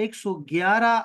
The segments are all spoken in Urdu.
111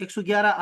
111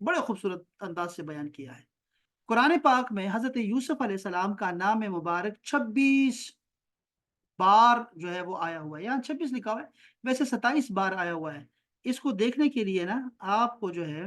بڑے خوبصورت انداز سے بیان کیا ہے۔ قرآن پاک میں حضرت یوسف علیہ السلام کا نام مبارک 26 بار جو ہے وہ آیا ہوا ہے، یہاں 26 لکھا ہوا ہے، ویسے 27 بار آیا ہوا ہے۔ اس کو دیکھنے کے لیے نا آپ کو جو ہے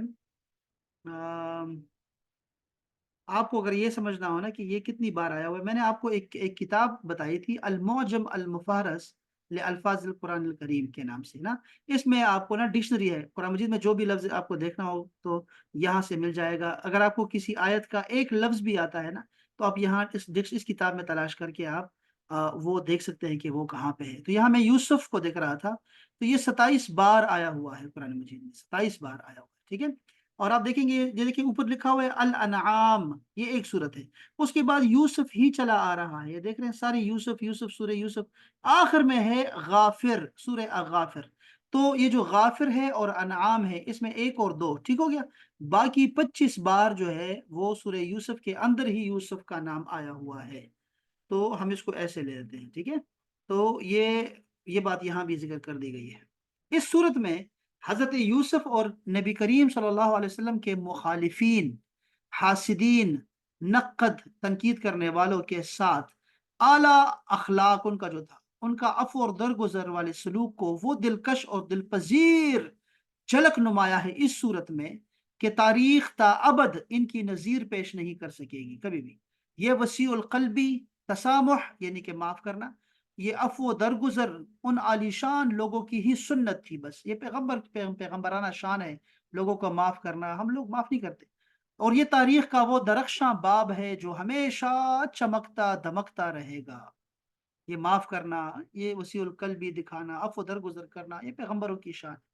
آپ کو اگر یہ سمجھنا ہو نا کہ یہ کتنی بار آیا ہوا ہے، میں نے آپ کو ایک کتاب بتائی تھی، المعجم المفہرس لالفاظ القرآن الکریم کے نام سے نا۔ اس میں آپ کو نا ڈکشنری ہے قرآن مجید میں، جو بھی لفظ آپ کو دیکھنا ہو تو یہاں سے مل جائے گا۔ اگر آپ کو کسی آیت کا ایک لفظ بھی آتا ہے نا تو آپ یہاں اس کتاب میں تلاش کر کے آپ وہ دیکھ سکتے ہیں کہ وہ کہاں پہ ہے۔ تو یہاں میں یوسف کو دیکھ رہا تھا، تو یہ 27 بار آیا ہوا ہے قرآن مجید میں، 27 بار آیا ہوا ہے، ٹھیک ہے۔ اور آپ دیکھیں گے یہ دیکھیں اوپر لکھا ہوا ہے الانعام، یہ ایک صورت ہے۔ اس کے بعد یوسف ہی چلا آ رہا ہے، یہ دیکھ رہے ہیں سارے یوسف یوسف، سورہ یوسف۔ آخر میں ہے غافر، سورہ غافر۔ تو یہ جو غافر ہے اور انعام ہے، اس میں ایک اور دو ٹھیک ہو گیا، باقی 25 بار جو ہے وہ سورہ یوسف کے اندر ہی یوسف کا نام آیا ہوا ہے۔ تو ہم اس کو ایسے لے لیتے ہیں، ٹھیک ہے۔ تو یہ بات یہاں بھی ذکر کر دی گئی ہے۔ اس صورت میں حضرت یوسف اور نبی کریم صلی اللہ علیہ وسلم کے مخالفین، حاسدین، نقد تنقید کرنے والوں کے ساتھ اعلیٰ اخلاق ان کا جو تھا، ان کا عفو اور درگزر والے سلوک کو وہ دلکش اور دل پذیر جھلک نمایاں ہے اس صورت میں کہ تاریخ تا ابد ان کی نظیر پیش نہیں کر سکے گی کبھی بھی۔ یہ وسیع القلبی تسامح یعنی کہ معاف کرنا، یہ عفو و درگزر ان عالیشان لوگوں کی ہی سنت تھی، بس یہ پیغمبرانہ شان ہے لوگوں کو معاف کرنا، ہم لوگ معاف نہیں کرتے۔ اور یہ تاریخ کا وہ درخشاں باب ہے جو ہمیشہ چمکتا دمکتا رہے گا۔ یہ معاف کرنا، یہ وسیع القلبی دکھانا، عفو درگزر کرنا، یہ پیغمبروں کی شان ہے۔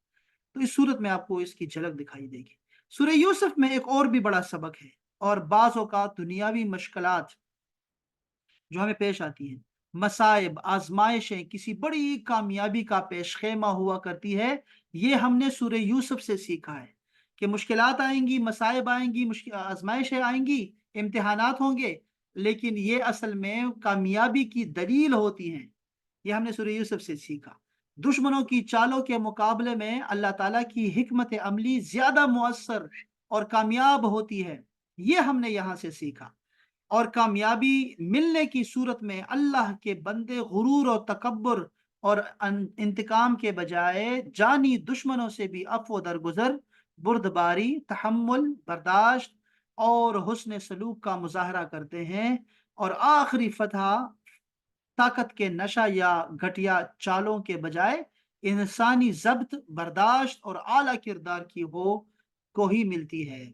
تو اس صورت میں آپ کو اس کی جھلک دکھائی دے گی۔ سورہ یوسف میں ایک اور بھی بڑا سبق ہے، اور بعض اوقات دنیاوی مشکلات جو ہمیں پیش آتی ہیں، مصائب، آزمائشیں کسی بڑی کامیابی کا پیش خیمہ ہوا کرتی ہے۔ یہ ہم نے سورہ یوسف سے سیکھا ہے کہ مشکلات آئیں گی، مصائب آئیں گی، آزمائشیں آئیں گی، امتحانات ہوں گے، لیکن یہ اصل میں کامیابی کی دلیل ہوتی ہیں۔ یہ ہم نے سورہ یوسف سے سیکھا۔ دشمنوں کی چالوں کے مقابلے میں اللہ تعالیٰ کی حکمت عملی زیادہ مؤثر اور کامیاب ہوتی ہے، یہ ہم نے یہاں سے سیکھا۔ اور کامیابی ملنے کی صورت میں اللہ کے بندے غرور اور تکبر اور انتقام کے بجائے جانی دشمنوں سے بھی عفو درگزر، بردباری، تحمل، برداشت اور حسن سلوک کا مظاہرہ کرتے ہیں، اور آخری فتح طاقت کے نشہ یا گھٹیا چالوں کے بجائے انسانی ضبط، برداشت اور اعلیٰ کردار کی کو ہی ملتی ہے۔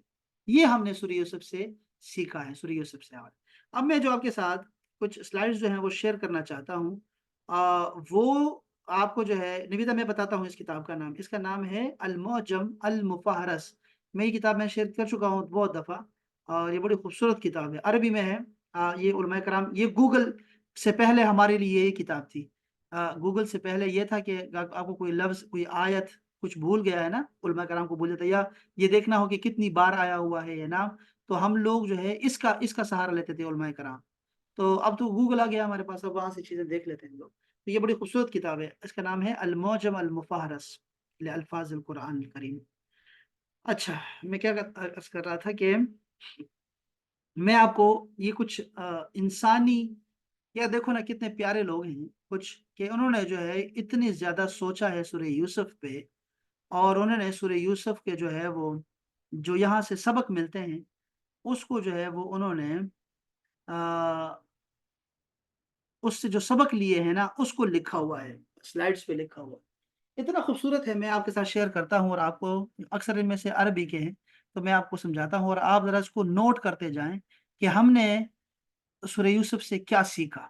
یہ ہم نے سورہ یوسف سے سیکھا ہے، سورہ یوسف سے۔ اب میں جو آپ کے ساتھ کچھ سلائڈز جو ہیں وہ شیئر کرنا چاہتا ہوں، وہ آپ کو جو ہے نویدہ میں بتاتا ہوں۔ اس کتاب کا نام، اس کا نام ہے المعجم المفہرس۔ میں یہ کتاب میں شیئر کر چکا ہوں بہت دفعہ، اور یہ بڑی خوبصورت کتاب ہے، عربی میں ہے۔ یہ علماء کرام، یہ گوگل سے پہلے ہمارے لیے یہ کتاب تھی۔ گوگل سے پہلے یہ تھا کہ آپ کو کوئی لفظ، کوئی آیت کچھ بھول گیا ہے نا، علماء کرام کو بھول جاتا ہے، یا یہ دیکھنا ہو کہ کتنی بار آیا ہوا ہے یہ نام، تو ہم لوگ جو ہے اس کا سہارا لیتے تھے علماء کرام۔ تو اب تو گوگل آ گیا ہمارے پاس، اب وہاں سے چیزیں دیکھ لیتے ہیں لوگ۔ تو یہ بڑی خوبصورت کتاب ہے، اس کا نام ہے المعجم المفہرس لالفاظ القرآن الکریم۔ اچھا، میں کیا عرض کر رہا تھا کہ میں آپ کو یہ کچھ انسانی، یا دیکھو نا کتنے پیارے لوگ ہیں کچھ، کہ انہوں نے جو ہے اتنی زیادہ سوچا ہے سورہ یوسف پہ، اور انہوں نے سورہ یوسف کے جو ہے وہ جو یہاں سے سبق ملتے ہیں اس کو جو ہے وہ انہوں نے اس سے جو سبق لیے ہیں نا اس کو لکھا ہوا ہے، سلائڈز پہ لکھا ہوا ہے، اتنا خوبصورت ہے۔ میں آپ کے ساتھ شیئر کرتا ہوں، اور آپ کو اکثر ان میں سے عربی کے ہیں تو میں آپ کو سمجھاتا ہوں، اور آپ ذرا اس کو نوٹ کرتے جائیں کہ ہم نے سورہ یوسف سے کیا سیکھا۔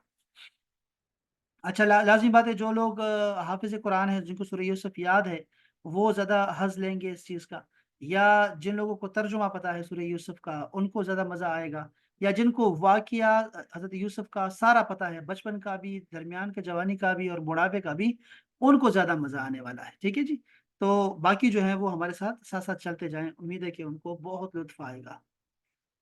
اچھا، لازمی بات ہے جو لوگ حافظ قرآن ہے، جن کو سورہ یوسف یاد ہے، وہ زیادہ حظ لیں گے اس چیز کا، یا جن لوگوں کو ترجمہ پتا ہے سورہ یوسف کا ان کو زیادہ مزہ آئے گا، یا جن کو واقعہ حضرت یوسف کا سارا پتا ہے، بچپن کا بھی، درمیان کے جوانی کا بھی، اور بڑھاپے کا بھی، ان کو زیادہ مزہ آنے والا ہے، ٹھیک ہے جی۔ تو باقی جو ہے وہ ہمارے ساتھ ساتھ ساتھ چلتے جائیں، امید ہے کہ ان کو بہت لطف آئے گا۔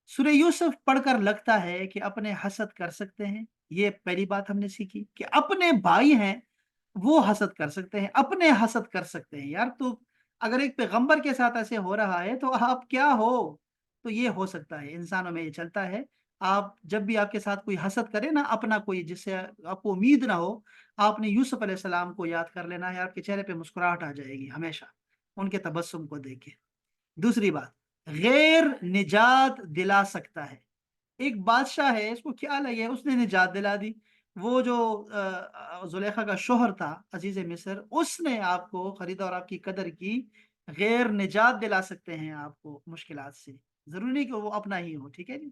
سورہ یوسف پڑھ کر لگتا ہے کہ اپنے حسد کر سکتے ہیں، یہ پہلی بات ہم نے سیکھی کہ اپنے بھائی ہیں وہ حسد کر سکتے ہیں، اپنے حسد کر سکتے ہیں، یار تو اگر ایک پیغمبر کے ساتھ ایسے ہو رہا ہے تو آپ کیا ہو؟ تو یہ ہو سکتا ہے، انسانوں میں یہ چلتا ہے۔ آپ جب بھی آپ کے ساتھ کوئی حسد کرے نا، اپنا کوئی جس سے آپ کو امید نہ ہو، آپ نے یوسف علیہ السلام کو یاد کر لینا ہے، آپ کے چہرے پہ مسکراہٹ آ جائے گی ہمیشہ، ان کے تبسم کو دیکھ کے۔ دوسری بات، غیر نجات دلا سکتا ہے۔ ایک بادشاہ ہے، اس کو کیا لگے، اس نے نجات دلا دی۔ وہ جو زلیخا کا شوہر تھا عزیز مصر، اس نے آپ کو خریدا اور آپ کی قدر کی۔ غیر نجات دلا سکتے ہیں آپ کو مشکلات سے، ضروری نہیں کہ وہ اپنا ہی ہو، ٹھیک ہے جی۔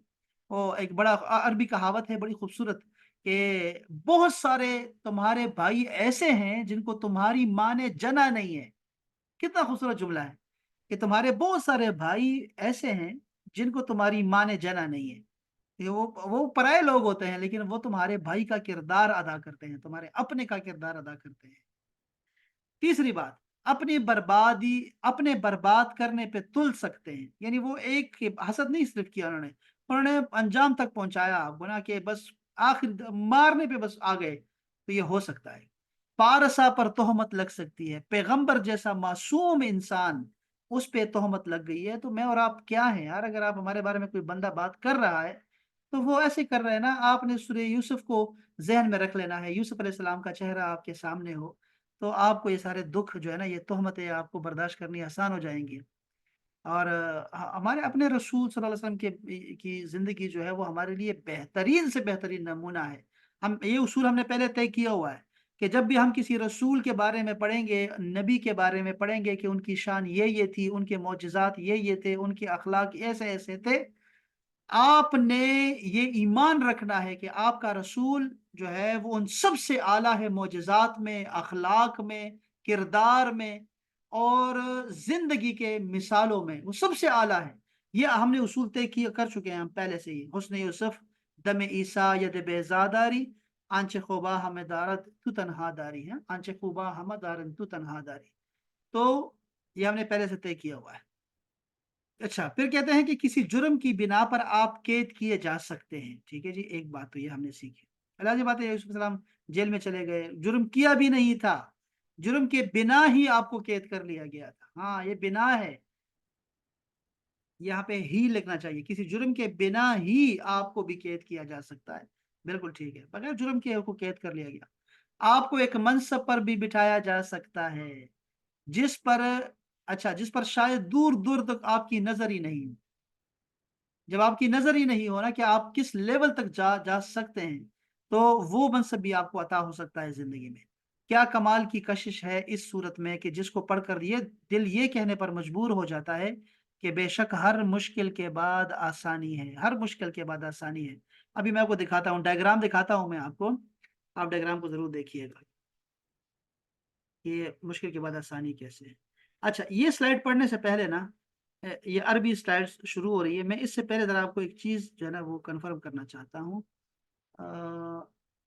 وہ ایک بڑا عربی کہاوت ہے بڑی خوبصورت، کہ بہت سارے تمہارے بھائی ایسے ہیں جن کو تمہاری ماں نے جنا نہیں ہے۔ کتنا خوبصورت جملہ ہے کہ تمہارے بہت سارے بھائی ایسے ہیں جن کو تمہاری ماں نے جنا نہیں ہے۔ یہ وہ پرائے لوگ ہوتے ہیں، لیکن وہ تمہارے بھائی کا کردار ادا کرتے ہیں، تمہارے اپنے کا کردار ادا کرتے ہیں۔ تیسری بات، اپنے برباد کرنے پہ تل سکتے ہیں، یعنی وہ ایک حسد نہیں صرف کیا انہوں نے انجام تک پہنچایا گناہ کے، بس آخر مارنے پہ بس آ گئے، تو یہ ہو سکتا ہے۔ پارسا پر تہمت لگ سکتی ہے، پیغمبر جیسا معصوم انسان، اس پہ تہمت لگ گئی ہے، تو میں اور آپ کیا ہیں یار؟ اگر آپ ہمارے بارے میں کوئی بندہ بات کر رہا ہے تو وہ ایسے کر رہے ہیں نا، آپ نے سورہ یوسف کو ذہن میں رکھ لینا ہے، یوسف علیہ السلام کا چہرہ آپ کے سامنے ہو، تو آپ کو یہ سارے دکھ جو ہے نا، یہ تہمتیں آپ کو برداشت کرنی آسان ہو جائیں گی۔ اور ہمارے اپنے رسول صلی اللہ علیہ وسلم کی زندگی جو ہے وہ ہمارے لیے بہترین سے بہترین نمونہ ہے۔ یہ اصول ہم نے پہلے طے کیا ہوا ہے کہ جب بھی ہم کسی رسول کے بارے میں پڑھیں گے، نبی کے بارے میں پڑھیں گے کہ ان کی شان یہ تھی، ان کے معجزات یہ تھے، ان کے اخلاق ایسے ایسے تھے، آپ نے یہ ایمان رکھنا ہے کہ آپ کا رسول جو ہے وہ ان سب سے اعلیٰ ہے، معجزات میں، اخلاق میں، کردار میں، اور زندگی کے مثالوں میں وہ سب سے اعلیٰ ہے۔ یہ ہم نے اصول طے کیا کر چکے ہیں ہم پہلے سے ہی۔ حسن یوسف دم عیسیٰ ید بیزاداری، آنچ خوبا ہمیں دارت تو تنہا داری ہے، آنچ خوبا ہمیں دارن تو تنہا داری، تو یہ ہم نے پہلے سے طے کیا ہوا ہے۔ اچھا، پھر کہتے ہیں کہ کسی جرم کی بنا پر آپ قید کیے جا سکتے ہیں، ٹھیک ہے جی، ایک بات تو یہ ہم نے سیکھی۔ اللہ بات ہے، یوسف السلام جیل میں چلے گئے، جرم کیا بھی نہیں تھا، جرم کے بنا ہی آپ کو قید کر لیا گیا تھا۔ ہاں، یہ بنا ہے، یہاں پہ ہی لکھنا چاہیے، کسی جرم کے بنا ہی آپ کو بھی قید کیا جا سکتا ہے، بالکل ٹھیک ہے، بغیر جرم کے کو قید کر لیا گیا۔ آپ کو ایک منصب پر بھی بٹھایا جا سکتا ہے جس پر جس پر شاید دور دور تک آپ کی نظر ہی نہیں، جب آپ کی نظر ہی نہیں ہو نا کہ آپ کس لیول تک جا سکتے ہیں، تو وہ منصب بھی آپ کو عطا ہو سکتا ہے زندگی میں۔ کیا کمال کی کشش ہے اس صورت میں کہ جس کو پڑھ کر یہ دل یہ کہنے پر مجبور ہو جاتا ہے کہ بے شک ہر مشکل کے بعد آسانی ہے، ہر مشکل کے بعد آسانی ہے۔ ابھی میں آپ کو دکھاتا ہوں، ڈائیگرام دکھاتا ہوں میں آپ کو، آپ ڈائیگرام کو ضرور دیکھیے گا کہ مشکل کے بعد آسانی کیسے ہے۔ اچھا، یہ سلائڈ پڑھنے سے پہلے نا، یہ عربی سلائڈ شروع ہو رہی ہے، میں اس سے پہلے ذرا آپ کو ایک چیز جو ہے نا وہ کنفرم کرنا چاہتا ہوں۔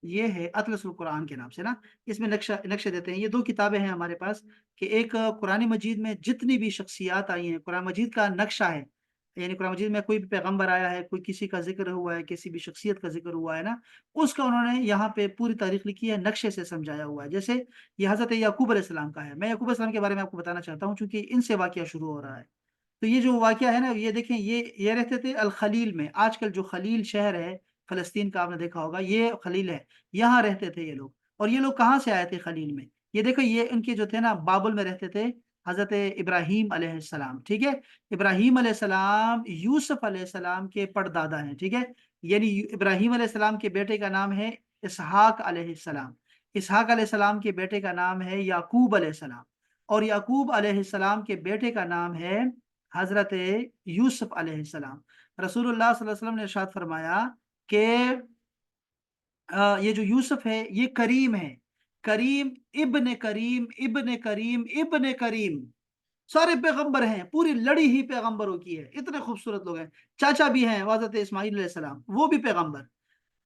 یہ ہے اطلس القرآن کے نام سے نا، اس میں نقشے دیتے ہیں۔ یہ دو کتابیں ہیں ہمارے پاس، کہ ایک قرآن مجید میں جتنی بھی شخصیات آئی ہیں، قرآن مجید کا نقشہ ہے، یعنی قرآن مجید میں کوئی بھی پیغمبر آیا ہے، کوئی کسی کا ذکر ہوا ہے، کسی بھی شخصیت کا ذکر ہوا ہے نا، اس کا انہوں نے یہاں پہ پوری تاریخ لکھی ہے، نقشے سے سمجھایا ہوا ہے۔ جیسے یہ حضرت یعقوب علیہ السلام کا ہے، میں یعقوب علیہ السلام کے بارے میں آپ کو بتانا چاہتا ہوں چونکہ ان سے واقعہ شروع ہو رہا ہے۔ تو یہ جو واقعہ ہے نا، یہ دیکھیں، یہ رہتے تھے الخلیل میں، آج کل جو خلیل شہر ہے فلسطین کا، آپ نے دیکھا ہوگا، یہ خلیل ہے، یہاں رہتے تھے یہ لوگ۔ اور یہ لوگ کہاں سے آئے تھے خلیل میں؟ یہ دیکھو، یہ ان کے جو تھے نا، بابل میں رہتے تھے حضرت ابراہیم علیہ السلام، ٹھیک ہے۔ ابراہیم علیہ السلام یوسف علیہ السلام کے پڑدادا ہیں، ٹھیک ہے، یعنی ابراہیم علیہ السلام کے بیٹے کا نام ہے اسحاق علیہ السلام، اسحاق علیہ السلام کے بیٹے کا نام ہے یعقوب علیہ السلام، اور یعقوب علیہ السلام کے بیٹے کا نام ہے حضرت یوسف علیہ السلام۔ رسول اللہ صلی اللہ علیہ وسلم نے ارشاد فرمایا کہ یہ جو یوسف ہے یہ کریم ہے، کریم ابن کریم ابن کریم ابن کریم، سارے پیغمبر ہیں، پوری لڑی ہی پیغمبروں کی ہے، اتنے خوبصورت لوگ ہیں۔ چاچا بھی ہیں حضرت اسماعیل علیہ السلام، وہ بھی پیغمبر،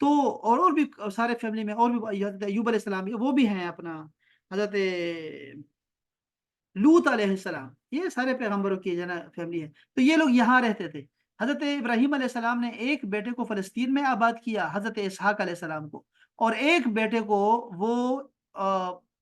تو اور بھی سارے فیملی میں اور بھی حضرت ایوب علیہ السلام وہ بھی ہیں، اپنا حضرت لوط علیہ السلام، یہ سارے پیغمبروں کی جو نا فیملی ہے۔ تو یہ لوگ یہاں رہتے تھے۔ حضرت ابراہیم علیہ السلام نے ایک بیٹے کو فلسطین میں آباد کیا، حضرت اسحاق علیہ السلام کو، اور ایک بیٹے کو وہ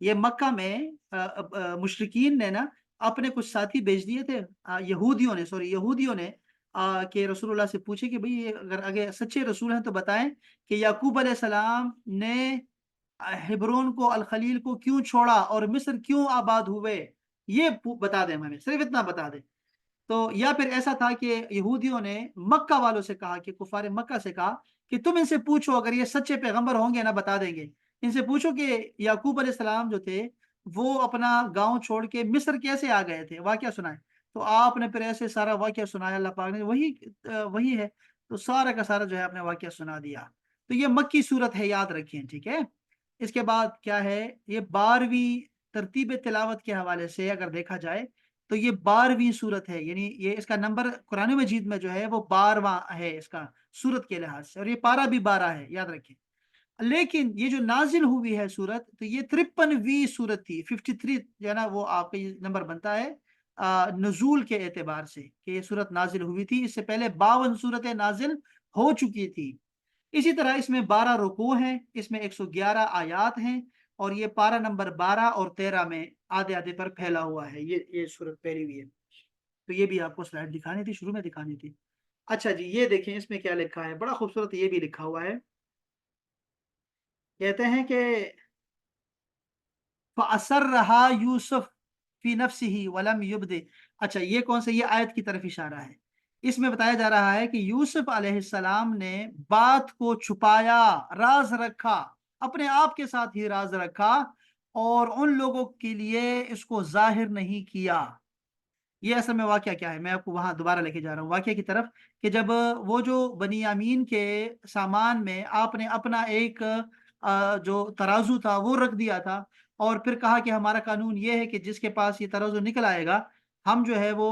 یہ مکہ میں مشرکین نے نا اپنے کچھ ساتھی بھیج دیے تھے، یہودیوں نے کہ رسول اللہ سے پوچھے کہ بھئی اگر سچے رسول ہیں تو بتائیں کہ یعقوب علیہ السلام نے ہبرون کو، الخلیل کو کیوں چھوڑا اور مصر کیوں آباد ہوئے، یہ بتا دیں ہمیں، صرف اتنا بتا دیں۔ تو یا پھر ایسا تھا کہ یہودیوں نے مکہ والوں سے کہا، کہ کفار مکہ سے کہا کہ تم ان سے پوچھو، اگر یہ سچے پیغمبر ہوں گے نا بتا دیں گے، ان سے پوچھو کہ یعقوب علیہ السلام جو تھے وہ اپنا گاؤں چھوڑ کے مصر کیسے آ گئے تھے، واقعہ سنائیں۔ تو آپ نے پھر ایسے سارا واقعہ سنایا، اللہ پاک نے وہی ہے، تو سارا کا سارا جو ہے اپنے واقعہ سنا دیا۔ تو یہ مکی صورت ہے، یاد رکھیں، ٹھیک ہے۔ اس کے بعد کیا ہے، یہ 12ویں ترتیب تلاوت کے حوالے سے اگر دیکھا جائے تو یہ 12ویں صورت ہے، یعنی یہ اس کا نمبر قرآن مجید میں جو ہے وہ 12واں ہے اس کا صورت کے لحاظ سے، اور یہ پارہ بھی 12 ہے، یاد رکھیں۔ لیکن یہ جو نازل ہوئی ہے صورت، تو یہ 53ویں صورت تھی، 53 جو ہے نا وہ آپ کا یہ نمبر بنتا ہے نزول کے اعتبار سے، کہ یہ صورت نازل ہوئی تھی، اس سے پہلے 52 صورتیں نازل ہو چکی تھی۔ اسی طرح اس میں 12 رکوع ہیں، اس میں 111 آیات ہیں، اور یہ پارہ نمبر 12 اور 13 میں آدھے آدھے پر پھیلا ہوا ہے، یہ صورت پہلی ہوئی ہے۔ تو یہ بھی آپ کو سلائڈ دکھانی تھی، شروع میں دکھانی تھی۔ اچھا جی، یہ دیکھیں اس میں کیا لکھا ہے، بڑا خوبصورت یہ بھی لکھا ہوا ہے، کہتے ہیں کہ فَأَسَرَّهَا یوسف فی نفسہ ولم یبدِ۔ اچھا، یہ کون سے، یہ آیت کی طرف اشارہ ہے۔ اس میں بتایا جا رہا ہے کہ یوسف علیہ السلام نے بات کو چھپایا، راز رکھا، اپنے آپ کے ساتھ ہی راز رکھا، اور ان لوگوں کے لیے اس کو ظاہر نہیں کیا۔ یہ اصل میں واقعہ کیا ہے، میں آپ کو وہاں دوبارہ لے کے جا رہا ہوں واقعہ کی طرف، کہ جب وہ جو بنیامین کے سامان میں آپ نے اپنا ایک جو ترازو تھا وہ رکھ دیا تھا، اور پھر کہا کہ ہمارا قانون یہ ہے کہ جس کے پاس یہ ترازو نکل آئے گا، ہم جو ہے وہ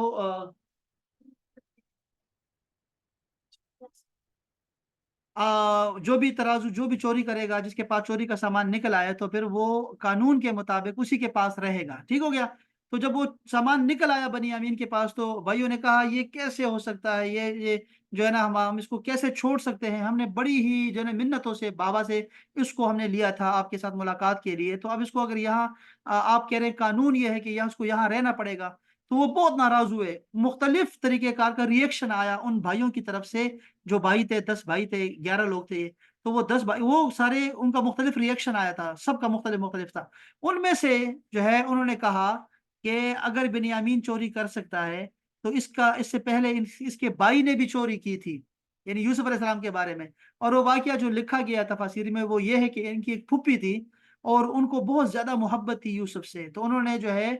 جو بھی ترازو، جو بھی چوری کرے گا، جس کے پاس چوری کا سامان نکل آئے، تو پھر وہ قانون کے مطابق اسی کے پاس رہے گا، ٹھیک ہو گیا۔ تو جب وہ سامان نکل آیا بنی امین کے پاس، تو بھائیوں نے کہا یہ کیسے ہو سکتا ہے، یہ جو ہے نا ہم اس کو کیسے چھوڑ سکتے ہیں، ہم نے بڑی ہی جو ہے نا منتوں سے بابا سے اس کو ہم نے لیا تھا آپ کے ساتھ ملاقات کے لیے، تو اب اس کو اگر یہاں آپ کہہ رہے ہیں قانون یہ ہے کہ یہاں اس کو یہاں رہنا پڑے گا، تو وہ بہت ناراض ہوئے، مختلف طریقہ کار کا ریئیکشن آیا ان بھائیوں کی طرف سے، جو بھائی تھے، 10 بھائی تھے، 11 لوگ تھے، تو وہ 10 بھائی، وہ سارے ان کا مختلف ریئیکشن آیا تھا، سب کا مختلف تھا۔ ان میں سے جو ہے انہوں نے کہا کہ اگر بنیامین چوری کر سکتا ہے تو اس سے پہلے اس کے بھائی نے بھی چوری کی تھی، یعنی یوسف علیہ السلام کے بارے میں۔ اور وہ واقعہ جو لکھا گیا تفاسیر میں وہ یہ ہے کہ ان کی ایک پھوپھی تھی، اور ان کو بہت زیادہ محبت تھی یوسف سے، تو انہوں نے جو ہے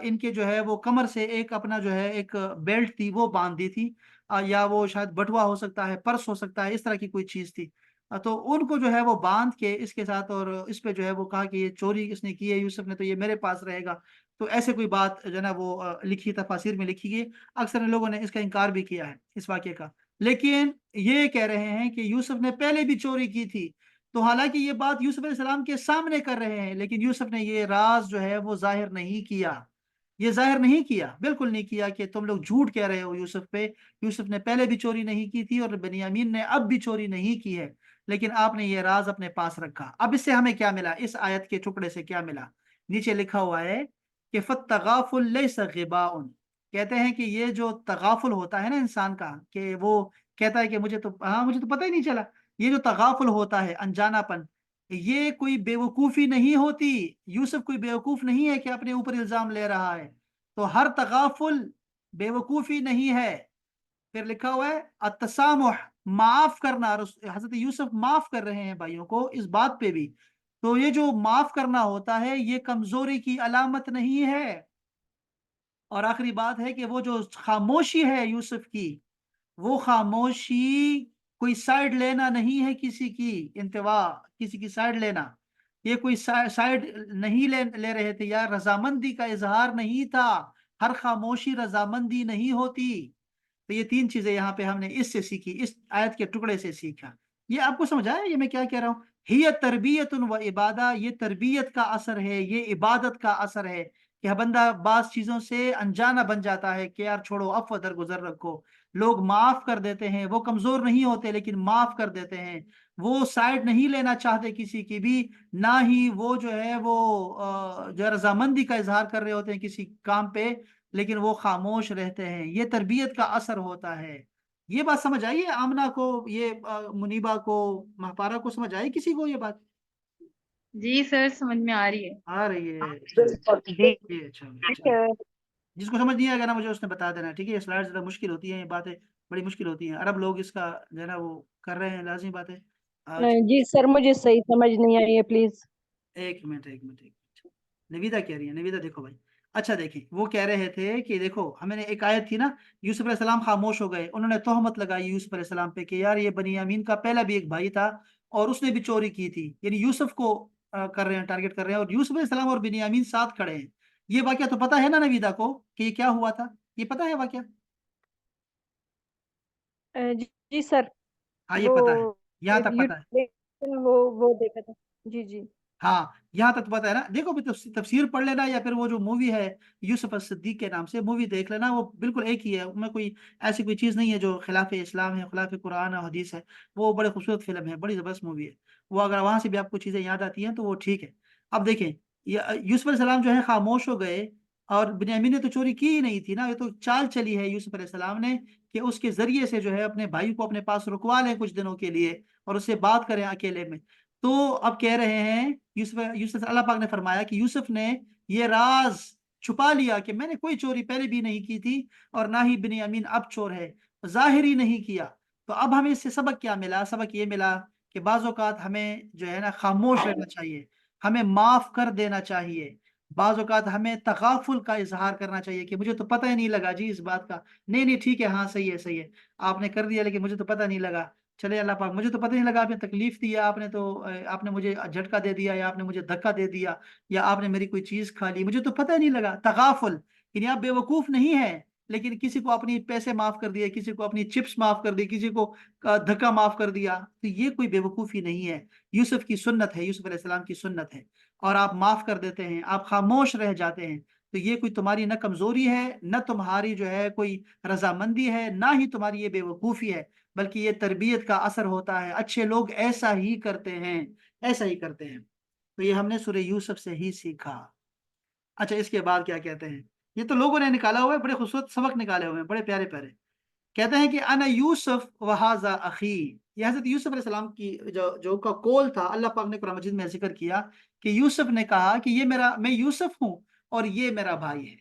ان کے جو ہے وہ کمر سے ایک اپنا جو ہے ایک بیلٹ تھی وہ باندھ دی تھی، یا وہ شاید بٹوا ہو سکتا ہے، پرس ہو سکتا ہے، اس طرح کی کوئی چیز تھی۔ تو ان کو جو ہے وہ باندھ کے اس کے ساتھ، اور اس پہ جو ہے وہ کہا کہ یہ چوری اس نے کی ہے یوسف نے، تو یہ میرے پاس رہے گا۔ تو ایسے کوئی بات جو ہے نا وہ لکھی تفاسیر میں لکھی گئی، اکثر لوگوں نے اس کا انکار بھی کیا ہے اس واقعے کا، لیکن یہ کہہ رہے ہیں کہ یوسف نے پہلے بھی چوری کی تھی۔ تو حالانکہ یہ بات یوسف علیہ السلام کے سامنے کر رہے ہیں، لیکن یوسف نے یہ راز جو ہے وہ ظاہر نہیں کیا، یہ ظاہر نہیں کیا، بالکل نہیں کیا کہ تم لوگ جھوٹ کہہ رہے ہو یوسف پہ، یوسف نے پہلے بھی چوری نہیں کی تھی، اور بنیامین نے اب بھی چوری نہیں کی ہے، لیکن آپ نے یہ راز اپنے پاس رکھا۔ اب اس سے ہمیں کیا ملا، اس آیت کے ٹکڑے سے کیا ملا، نیچے لکھا ہوا ہے کہ فَالتَّغَافُلْ لَيْسَ غِبَاءٌ، کہتے ہیں کہ یہ جو تغافل ہوتا ہے نا انسان کا، کہ وہ کہتا ہے کہ مجھے تو پتہ ہی نہیں چلا، یہ جو تغافل ہوتا ہے، انجانا پن، یہ کوئی بیوقوفی نہیں ہوتی، یوسف کوئی بیوقوف نہیں ہے کہ اپنے اوپر الزام لے رہا ہے، تو ہر تغافل بیوقوفی نہیں ہے۔ پھر لکھا ہوا ہے التسامح، معاف کرنا، حضرت یوسف معاف کر رہے ہیں بھائیوں کو اس بات پہ بھی، تو یہ جو معاف کرنا ہوتا ہے یہ کمزوری کی علامت نہیں ہے۔ اور آخری بات ہے کہ وہ جو خاموشی ہے یوسف کی، وہ خاموشی کوئی سائیڈ لینا نہیں ہے، کسی کی انتوا، کسی کی سائیڈ لینا، یہ کوئی سائیڈ نہیں لے رہے تھے، یا رضامندی کا اظہار نہیں تھا، ہر خاموشی رضامندی نہیں ہوتی۔ تو یہ 3 چیزیں یہاں پہ ہم نے اس سے سیکھی، اس آیت کے ٹکڑے سے سیکھا۔ یہ آپ کو سمجھ آیا یہ میں کیا کہہ رہا ہوں، ہی تربیت و عبادہ، یہ تربیت کا اثر ہے، یہ عبادت کا اثر ہے، کہ بندہ بعض چیزوں سے انجانا بن جاتا ہے کہ یار چھوڑو، عفو درگزر رکھو، لوگ معاف کر دیتے ہیں، وہ کمزور نہیں ہوتے لیکن معاف کر دیتے ہیں، وہ سائڈ نہیں لینا چاہتے کسی کی بھی، نہ ہی وہ جو ہے وہ جو ہے رضامندی کا اظہار کر رہے ہوتے ہیں کسی کام پہ، لیکن وہ خاموش رہتے ہیں۔ یہ تربیت کا اثر ہوتا ہے۔ یہ بات سمجھ آئی ہے آمنہ کو، یہ منیبہ کو، مہپارہ کو سمجھ آئی کسی کو یہ بات؟ جی سر سمجھ میں آ رہی ہے۔ آ رہی ہے؟ جی جی اچھا ٹھیک اچھا۔ ہے۔ جس کو سمجھ نہیں آئے گا نا مجھے اس نے بتا دینا، ٹھیک ہے؟ یہ سلائڈ زیادہ مشکل ہوتی ہیں، یہ باتیں بڑی مشکل ہوتی ہیں، عرب لوگ اس کا جو ہے نا وہ کر رہے ہیں، لازمی بات ہے آج۔ جی سر مجھے صحیح سمجھ نہیں آئی ہے، پلیز۔ ایک منٹ ایک منٹ ایک منٹ، نویدا کہہ رہی ہے، نویدا دیکھو بھائی، اچھا دیکھیں وہ کہہ رہے تھے کہ دیکھو ہمیں نے ایک آیت تھی نا، یوسف علیہ السلام خاموش ہو گئے، انہوں نے تہمت لگائی یوسف علیہ السلام پہ کہ یار یہ بنیامین کا پہلا بھی ایک بھائی تھا اور اس نے بھی چوری کی تھی، یعنی یوسف کو کر رہے ہیں، ٹارگٹ کر رہے ہیں، اور یوسف علیہ السلام اور بنیامین ساتھ کھڑے ہیں۔ یہ واقعہ تو پتا ہے نا نویدا کو کہ یہ کیا ہوا تھا؟ یہ پتا ہے واقعہ؟ جی جی سر، ہاں یہ وہ پتا ہے، یہاں تک پتا ہے۔ یوٹیوب وہ دیکھا تھا۔ جی جی ہاں یہاں تک پتا ہے نا، دیکھو بھی تفسیر پڑھ لینا، یا پھر وہ جو مووی ہے یوسف الصدیق کے نام سے مووی دیکھ لینا، وہ بالکل ایک ہی ہے، ان میں کوئی ایسی کوئی چیز نہیں ہے جو خلاف اسلام ہے، خلاف قرآن اور حدیث ہے۔ وہ بڑے خوبصورت فلم ہے، بڑی زبردست مووی ہے، وہ اگر وہاں سے بھی آپ کو چیزیں یاد آتی ہیں تو وہ ٹھیک ہے۔ اب دیکھیں یوسف علیہ السلام جو ہے خاموش ہو گئے، اور بنیامین نے تو چوری کی ہی نہیں تھی نا، یہ تو چال چلی ہے یوسف علیہ السلام نے کہ اس کے ذریعے سے جو ہے اپنے بھائی کو اپنے پاس رکوا لیں کچھ دنوں کے لیے اور اس سے بات کریں اکیلے میں۔ تو اب کہہ رہے ہیں یوسف اللہ پاک نے فرمایا کہ یوسف نے یہ راز چھپا لیا کہ میں نے کوئی چوری پہلے بھی نہیں کی تھی اور نہ ہی بنیامین اب چور ہے، ظاہر ہی نہیں کیا۔ تو اب ہمیں اس سے سبق کیا ملا؟ سبق یہ ملا کہ بعض اوقات ہمیں جو ہے نا خاموش رہنا چاہیے، ہمیں معاف کر دینا چاہیے۔ بعض اوقات ہمیں تغافل کا اظہار کرنا چاہیے کہ مجھے تو پتہ ہی نہیں لگا جی اس بات کا، نہیں نہیں ٹھیک ہے، ہاں صحیح ہے صحیح ہے، آپ نے کر دیا لیکن مجھے تو پتہ نہیں لگا، چلے اللہ پاک مجھے تو پتہ نہیں لگا، آپ نے تکلیف دیا، آپ نے تو آپ نے مجھے جھٹکا دے دیا، یا آپ نے مجھے دھکا دے دیا، یا آپ نے میری کوئی چیز کھا لی، مجھے تو پتہ نہیں لگا۔ تغافل یعنی آپ بے وقوف نہیں ہیں، لیکن کسی کو اپنی پیسے معاف کر دیے، کسی کو اپنی چپس معاف کر دی، کسی کو دھکا معاف کر دیا، تو یہ کوئی بے وقوفی نہیں ہے، یوسف کی سنت ہے، یوسف علیہ السلام کی سنت ہے، اور آپ معاف کر دیتے ہیں، آپ خاموش رہ جاتے ہیں، تو یہ کوئی تمہاری نہ کمزوری ہے، نہ تمہاری جو ہے کوئی رضامندی ہے، نہ ہی تمہاری یہ بے وقوفی ہے، بلکہ یہ تربیت کا اثر ہوتا ہے۔ اچھے لوگ ایسا ہی کرتے ہیں، ایسا ہی کرتے ہیں۔ تو یہ ہم نے سورہ یوسف سے ہی سیکھا۔ اچھا اس کے بعد کیا کہتے ہیں؟ یہ تو لوگوں نے نکالا ہوا ہے، بڑے خوبصورت سبق نکالے ہوئے ہیں، بڑے پیارے پیارے۔ کہتے ہیں کہ انا یوسف وہذا اخی، یہ حضرت یوسف علیہ السلام کی جو کا قول تھا، اللہ پاک نے قرآن مجید میں ذکر کیا کہ یوسف نے کہا کہ میں یوسف ہوں اور یہ میرا بھائی ہے۔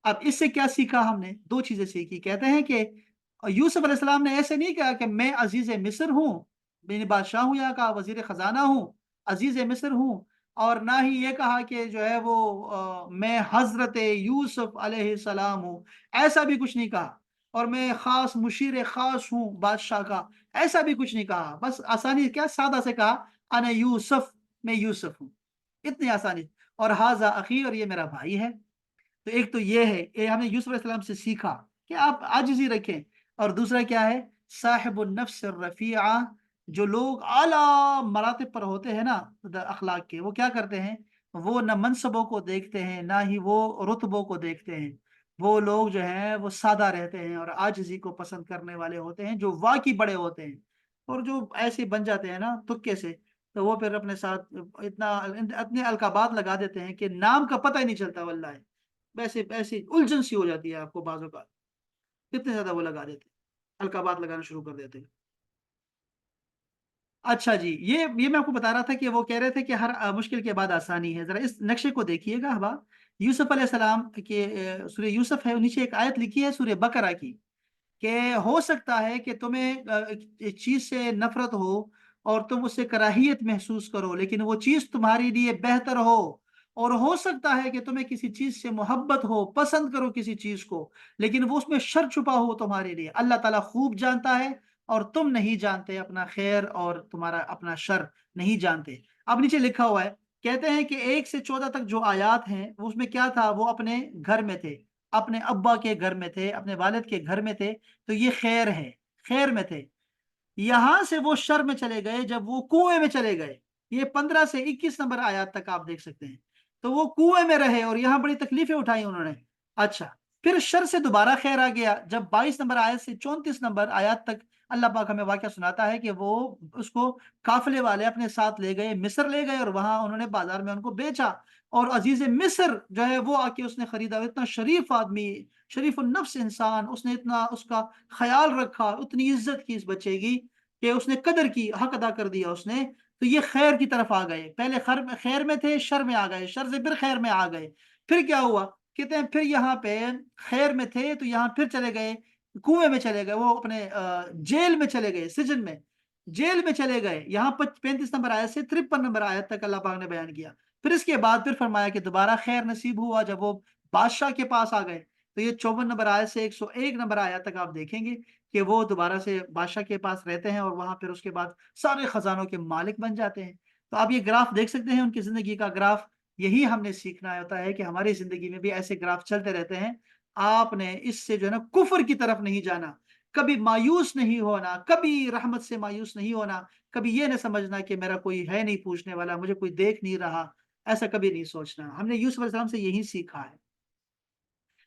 اب اس سے کیا سیکھا ہم نے؟ دو چیزیں سیکھی۔ کہتے ہیں کہ یوسف علیہ السلام نے ایسے نہیں کہا کہ میں عزیز مصر ہوں، میں بادشاہ ہوں، یا کہا وزیر خزانہ ہوں، عزیز مصر ہوں، اور نہ ہی یہ کہا کہ جو ہے وہ میں حضرت یوسف علیہ السلام ہوں، ایسا بھی کچھ نہیں کہا، اور میں خاص مشیر خاص ہوں بادشاہ کا، ایسا بھی کچھ نہیں کہا۔ بس آسانی کیا، سادہ سے کہا انا یوسف، میں یوسف ہوں، اتنی آسانی، اور ہاذا اخی، اور یہ میرا بھائی ہے۔ تو ایک تو یہ ہے، یہ ہم نے یوسف علیہ السلام سے سیکھا کہ آپ عاجزی رکھیں، اور دوسرا کیا ہے؟ صاحب النفس الرفیعہ، جو لوگ اعلیٰ مراتب پر ہوتے ہیں نا اخلاق کے، وہ کیا کرتے ہیں؟ وہ نہ منصبوں کو دیکھتے ہیں، نہ ہی وہ رتبوں کو دیکھتے ہیں، وہ لوگ جو ہیں وہ سادہ رہتے ہیں اور عاجزی کو پسند کرنے والے ہوتے ہیں، جو واقعی بڑے ہوتے ہیں۔ اور جو ایسے بن جاتے ہیں نا تکے سے، تو وہ پھر اپنے ساتھ اتنے القابات لگا دیتے ہیں کہ نام کا پتہ ہی نہیں چلتا، واللہ ویسے ایسی الجھن سی ہو جاتی ہے آپ کو بعض اوقات، کتنے زیادہ وہ لگا دیتے ہیں، القابات لگانا شروع کر دیتے ہیں۔ اچھا جی، یہ میں آپ کو بتا رہا تھا کہ وہ کہہ رہے تھے کہ ہر مشکل کے بعد آسانی ہے۔ ذرا اس نقشے کو دیکھیے گا احباب، یوسف علیہ السلام کے سورہ یوسف ہے، نیچے ایک آیت لکھی ہے سورہ بقرہ کی، کہ ہو سکتا ہے کہ تمہیں ایک چیز سے نفرت ہو اور تم اس سے کراہیت محسوس کرو، لیکن وہ چیز تمہارے لیے بہتر ہو، اور ہو سکتا ہے کہ تمہیں کسی چیز سے محبت ہو، پسند کرو کسی چیز کو، لیکن وہ اس میں شر چھپا ہو تمہارے لیے۔ اللہ تعالیٰ خوب جانتا ہے اور تم نہیں جانتے، اپنا خیر اور تمہارا اپنا شر نہیں جانتے۔ اب نیچے لکھا ہوا ہے، کہتے ہیں کہ 1 سے 14 تک جو آیات ہیں اس میں کیا تھا؟ وہ اپنے گھر میں تھے، اپنے ابا کے گھر میں تھے، اپنے والد کے گھر میں تھے، تو یہ خیر ہے، خیر میں تھے۔ یہاں سے وہ شر میں چلے گئے جب وہ کنویں میں چلے گئے، یہ 15 سے 21 نمبر آیات تک آپ دیکھ سکتے ہیں۔ تو وہ کنویں میں رہے اور یہاں بڑی تکلیفیں اٹھائی انہوں نے۔ اچھا پھر شر سے دوبارہ خیر آ گیا، جب 22 نمبر آیت سے 34 نمبر آیات تک اللہ پاک ہمیں واقعہ سناتا ہے کہ وہ اس کو قافلے والے اپنے ساتھ لے گئے، مصر لے گئے، اور وہاں انہوں نے بازار میں ان کو بیچا، اور عزیز مصر جو ہے وہ آ کے اس نے خریدا، اتنا شریف آدمی، شریف النفس انسان، اس نے اتنا اس کا خیال رکھا، اتنی عزت کی اس بچے کی کہ اس نے قدر کی، حق ادا کر دیا اس نے. تو یہ خیر کی طرف آ گئے، پہلے خیر میں تھے، شر میں آ گئے، شر سے پھر خیر میں آ گئے. پھر کیا ہوا؟ کہتے ہیں پھر یہاں پہ خیر میں تھے تو یہاں پھر چلے گئے کنویں میں، چلے گئے وہ اپنے جیل میں چلے گئے، سجن میں، جیل میں چلے گئے. یہاں 35 نمبر آیت سے 53 نمبر آیت تک اللہ پاک نے بیان کیا. پھر اس کے بعد پھر فرمایا کہ دوبارہ خیر نصیب ہوا جب وہ بادشاہ کے پاس آ گئے. تو یہ 54 نمبر آیت سے 101 نمبر آیت تک آپ دیکھیں گے کہ وہ دوبارہ سے بادشاہ کے پاس رہتے ہیں، اور وہاں پھر اس کے بعد سارے خزانوں کے مالک بن جاتے ہیں. تو آپ یہ گراف دیکھ سکتے ہیں ان کی زندگی کا گراف. یہی ہم نے سیکھنا ہوتا ہے کہ ہماری زندگی میں بھی ایسے گراف چلتے رہتے ہیں. آپ نے اس سے جو ہے نا کفر کی طرف نہیں جانا، کبھی مایوس نہیں ہونا، کبھی رحمت سے مایوس نہیں ہونا، کبھی یہ نہ سمجھنا کہ میرا کوئی ہے نہیں پوچھنے والا، مجھے کوئی دیکھ نہیں رہا، ایسا کبھی نہیں سوچنا. ہم نے یوسف علیہ السلام سے یہی سیکھا ہے.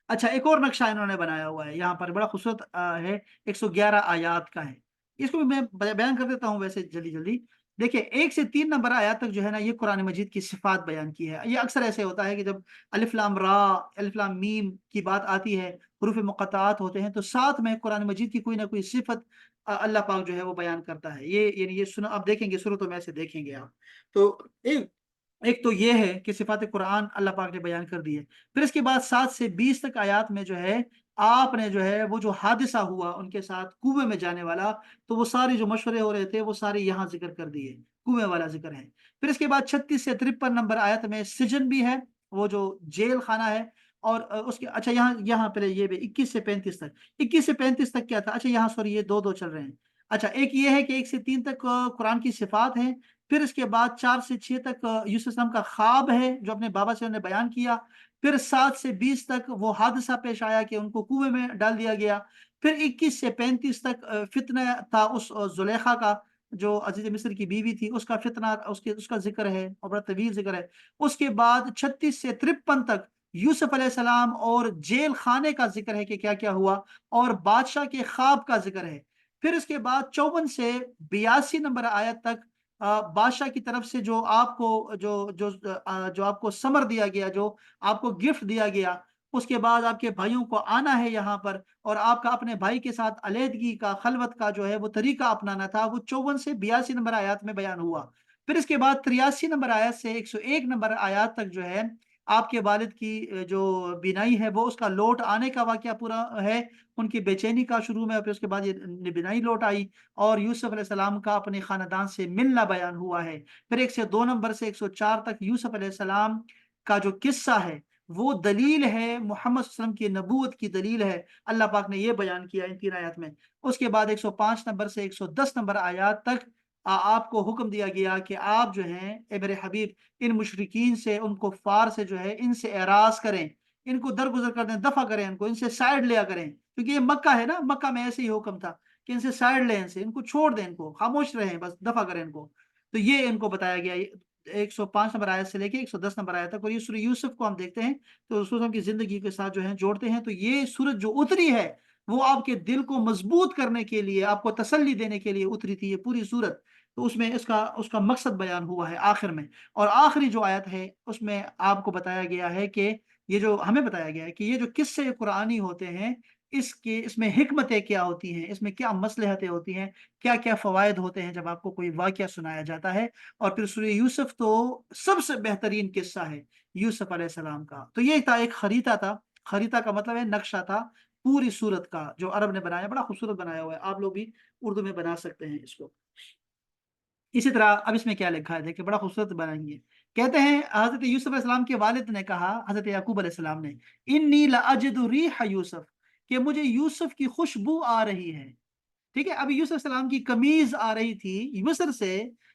اچھا، ایک اور نقشہ انہوں نے بنایا ہوا ہے یہاں پر، بڑا خوبصورت ہے، 111 آیات کا ہے. اس کو بھی میں بیان کر دیتا ہوں ویسے جلدی جلدی. دیکھیں 1 سے 3 نمبر آیات تک جو ہے نا یہ قرآن مجید کی صفات بیان کی ہے. یہ اکثر ایسے ہوتا ہے کہ جب الف لام را، الف لام میم کی بات آتی ہے، حروف مقطعات ہوتے ہیں، تو ساتھ میں قرآن مجید کی کوئی نہ کوئی صفت اللہ پاک جو ہے وہ بیان کرتا ہے. یہ یعنی یہ سنا آپ دیکھیں گے، صورتوں میں ایسے دیکھیں گے آپ. تو ایک تو یہ ہے کہ صفات قرآن اللہ پاک نے بیان کر دی ہے. پھر اس کے بعد 7 سے 20 تک آیات میں جو ہے آپ نے جو ہے وہ جو حادثہ ہوا ان کے ساتھ کنویں میں جانے والا، تو وہ سارے جو مشورے ہو رہے تھے وہ سارے یہاں ذکر کر دیے، کنویں والا ذکر ہے. پھر اس کے بعد 36 سے 53 نمبر آیت میں سجن بھی ہے، وہ جو جیل خانہ ہے. اور اس کے اچھا یہاں پہلے یہ بھی 21 سے 35 تک، 21 سے 35 تک کیا تھا؟ اچھا یہاں سوری یہ دو چل رہے ہیں. اچھا ایک یہ ہے کہ 1 سے 3 تک قرآن کی صفات ہیں. پھر اس کے بعد 4 سے 6 تک یوسف السلام کا خواب ہے جو اپنے بابا سے انہوں نے بیان کیا. پھر 7 سے 20 تک وہ حادثہ پیش آیا کہ ان کو کنویں میں ڈال دیا گیا. پھر 21 سے 35 تک فتنہ تھا اس زلیخا کا جو عزیز مصر کی بیوی تھی، اس کا فتنہ، اس کا ذکر ہے اور بڑا طویل ذکر ہے. اس کے بعد 36 سے 53 تک یوسف علیہ السلام اور جیل خانے کا ذکر ہے کہ کیا کیا ہوا، اور بادشاہ کے خواب کا ذکر ہے. پھر اس کے بعد 54 سے 82 نمبر آیت تک بادشاہ کی طرف سے جو آپ کو جو آپ کو ثمر دیا گیا، جو آپ کو گفٹ دیا گیا. اس کے بعد آپ کے بھائیوں کو آنا ہے یہاں پر، اور آپ کا اپنے بھائی کے ساتھ علیحدگی کا، خلوت کا جو ہے وہ طریقہ اپنانا تھا، وہ 54 سے 82 نمبر آیات میں بیان ہوا. پھر اس کے بعد 83 نمبر آیات سے 101 نمبر آیات تک جو ہے آپ کے والد کی جو بینائی ہے وہ اس کا لوٹ آنے کا واقعہ پورا ہے، ان کی بے چینی کا شروع میں، پھر اس کے بعد یہ بینائی لوٹ آئی، اور یوسف علیہ السلام کا اپنے خاندان سے ملنا بیان ہوا ہے. پھر 102 نمبر سے 104 تک یوسف علیہ السلام کا جو قصہ ہے وہ دلیل ہے، محمد صلی اللہ علیہ وسلم کی نبوت کی دلیل ہے. اللہ پاک نے یہ بیان کیا ان 3 آیات میں. اس کے بعد 105 نمبر سے 110 نمبر آیات تک آپ کو حکم دیا گیا کہ آپ جو ہیں اے میرے حبیب ان مشرکین سے، ان کفار سے جو ہے ان سے اعراض کریں، ان کو درگزر کر دیں، دفع کریں، ان کو ان سے سائڈ لیا کریں، کیونکہ یہ مکہ ہے نا، مکہ میں ایسے ہی حکم تھا کہ ان سے سائڈ لیں، ان کو چھوڑ دیں، ان کو خاموش رہیں، بس دفع کریں ان کو. تو یہ ان کو بتایا گیا 105 نمبر آیت سے لے کے 110 نمبر آیت تک. اور یہ سورہ یوسف کو ہم دیکھتے ہیں تو رسول اللہ کی زندگی کے ساتھ جو ہے جوڑتے ہیں، تو یہ سورت جو اتری ہے وہ آپ کے دل کو مضبوط کرنے کے لیے، آپ کو تسلی دینے کے لیے اتری تھی یہ پوری سورت. تو اس میں اس کا مقصد بیان ہوا ہے آخر میں. اور آخری جو آیت ہے اس میں آپ کو بتایا گیا ہے کہ یہ جو ہمیں بتایا گیا ہے کہ یہ جو قصے قرآنی ہوتے ہیں اس میں حکمتیں کیا ہوتی ہیں، اس میں کیا مصلحتیں ہوتی ہیں، کیا کیا فوائد ہوتے ہیں جب آپ کو کوئی واقعہ سنایا جاتا ہے. اور پھر سورہ یوسف تو سب سے بہترین قصہ ہے یوسف علیہ السلام کا. تو یہ تھا، ایک خریطہ تھا، خریطہ کا مطلب ہے نقشہ تھا پوری سورت کا جو عرب نے بنایا، بڑا خوبصورت بنایا ہوا ہے. آپ لوگ بھی اردو میں بنا سکتے ہیں اس کو. اسی طرح اب اس میں کیا لکھا ہے دیکھیں، بڑا خوبصورت بنائیں گے. کہتے ہیں حضرت یوسف علیہ السلام کے والد نے کہا، حضرت یعقوب علیہ السلام نے، انی لاجد ریح یوسف، کہ مجھے یوسف کی خوشبو آ رہی ہے. ٹھیک ہے، ابھی یوسف علیہ السلام کی قمیض آ رہی تھی مصر سے.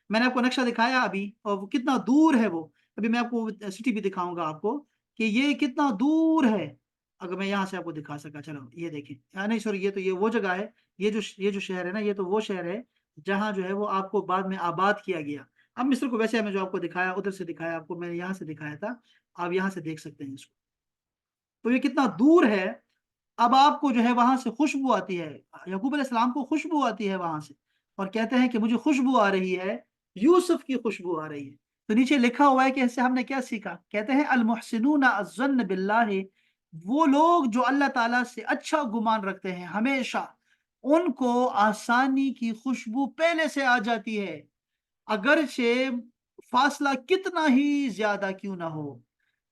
میں نے آپ کو نقشہ دکھایا ابھی، اور وہ کتنا دور ہے وہ. ابھی میں آپ کو سٹی بھی دکھاؤں گا آپ کو کہ یہ کتنا دور ہے. اگر میں یہاں سے آپ کو دکھا سکا، چلو یہ دیکھیں، نہیں سوری، یہ وہ جگہ ہے، یہ جو شہر ہے نا، یہ تو وہ شہر ہے جہاں جو ہے وہ آپ کو بعد میں آباد کیا گیا. اب مصر کو ویسے میں جو آپ کو دکھایا ادھر سے دکھایا آپ کو، میں نے یہاں سے دکھایا تھا، آپ یہاں سے دیکھ سکتے ہیں اس کو. تو یہ کتنا دور ہے. اب آپ کو جو ہے وہاں سے خوشبو آتی ہے، یعقوب علیہ السلام کو خوشبو آتی ہے وہاں سے، اور کہتے ہیں کہ مجھے خوشبو آ رہی ہے، یوسف کی خوشبو آ رہی ہے۔ تو نیچے لکھا ہوا ہے کہ اس سے ہم نے کیا سیکھا، کہتے ہیں المحسنون الظن باللہ، وہ لوگ جو اللہ تعالیٰ سے اچھا گمان رکھتے ہیں ہمیشہ، ان کو آسانی کی خوشبو پہلے سے آ جاتی ہے، اگرچہ فاصلہ کتنا ہی زیادہ کیوں نہ ہو۔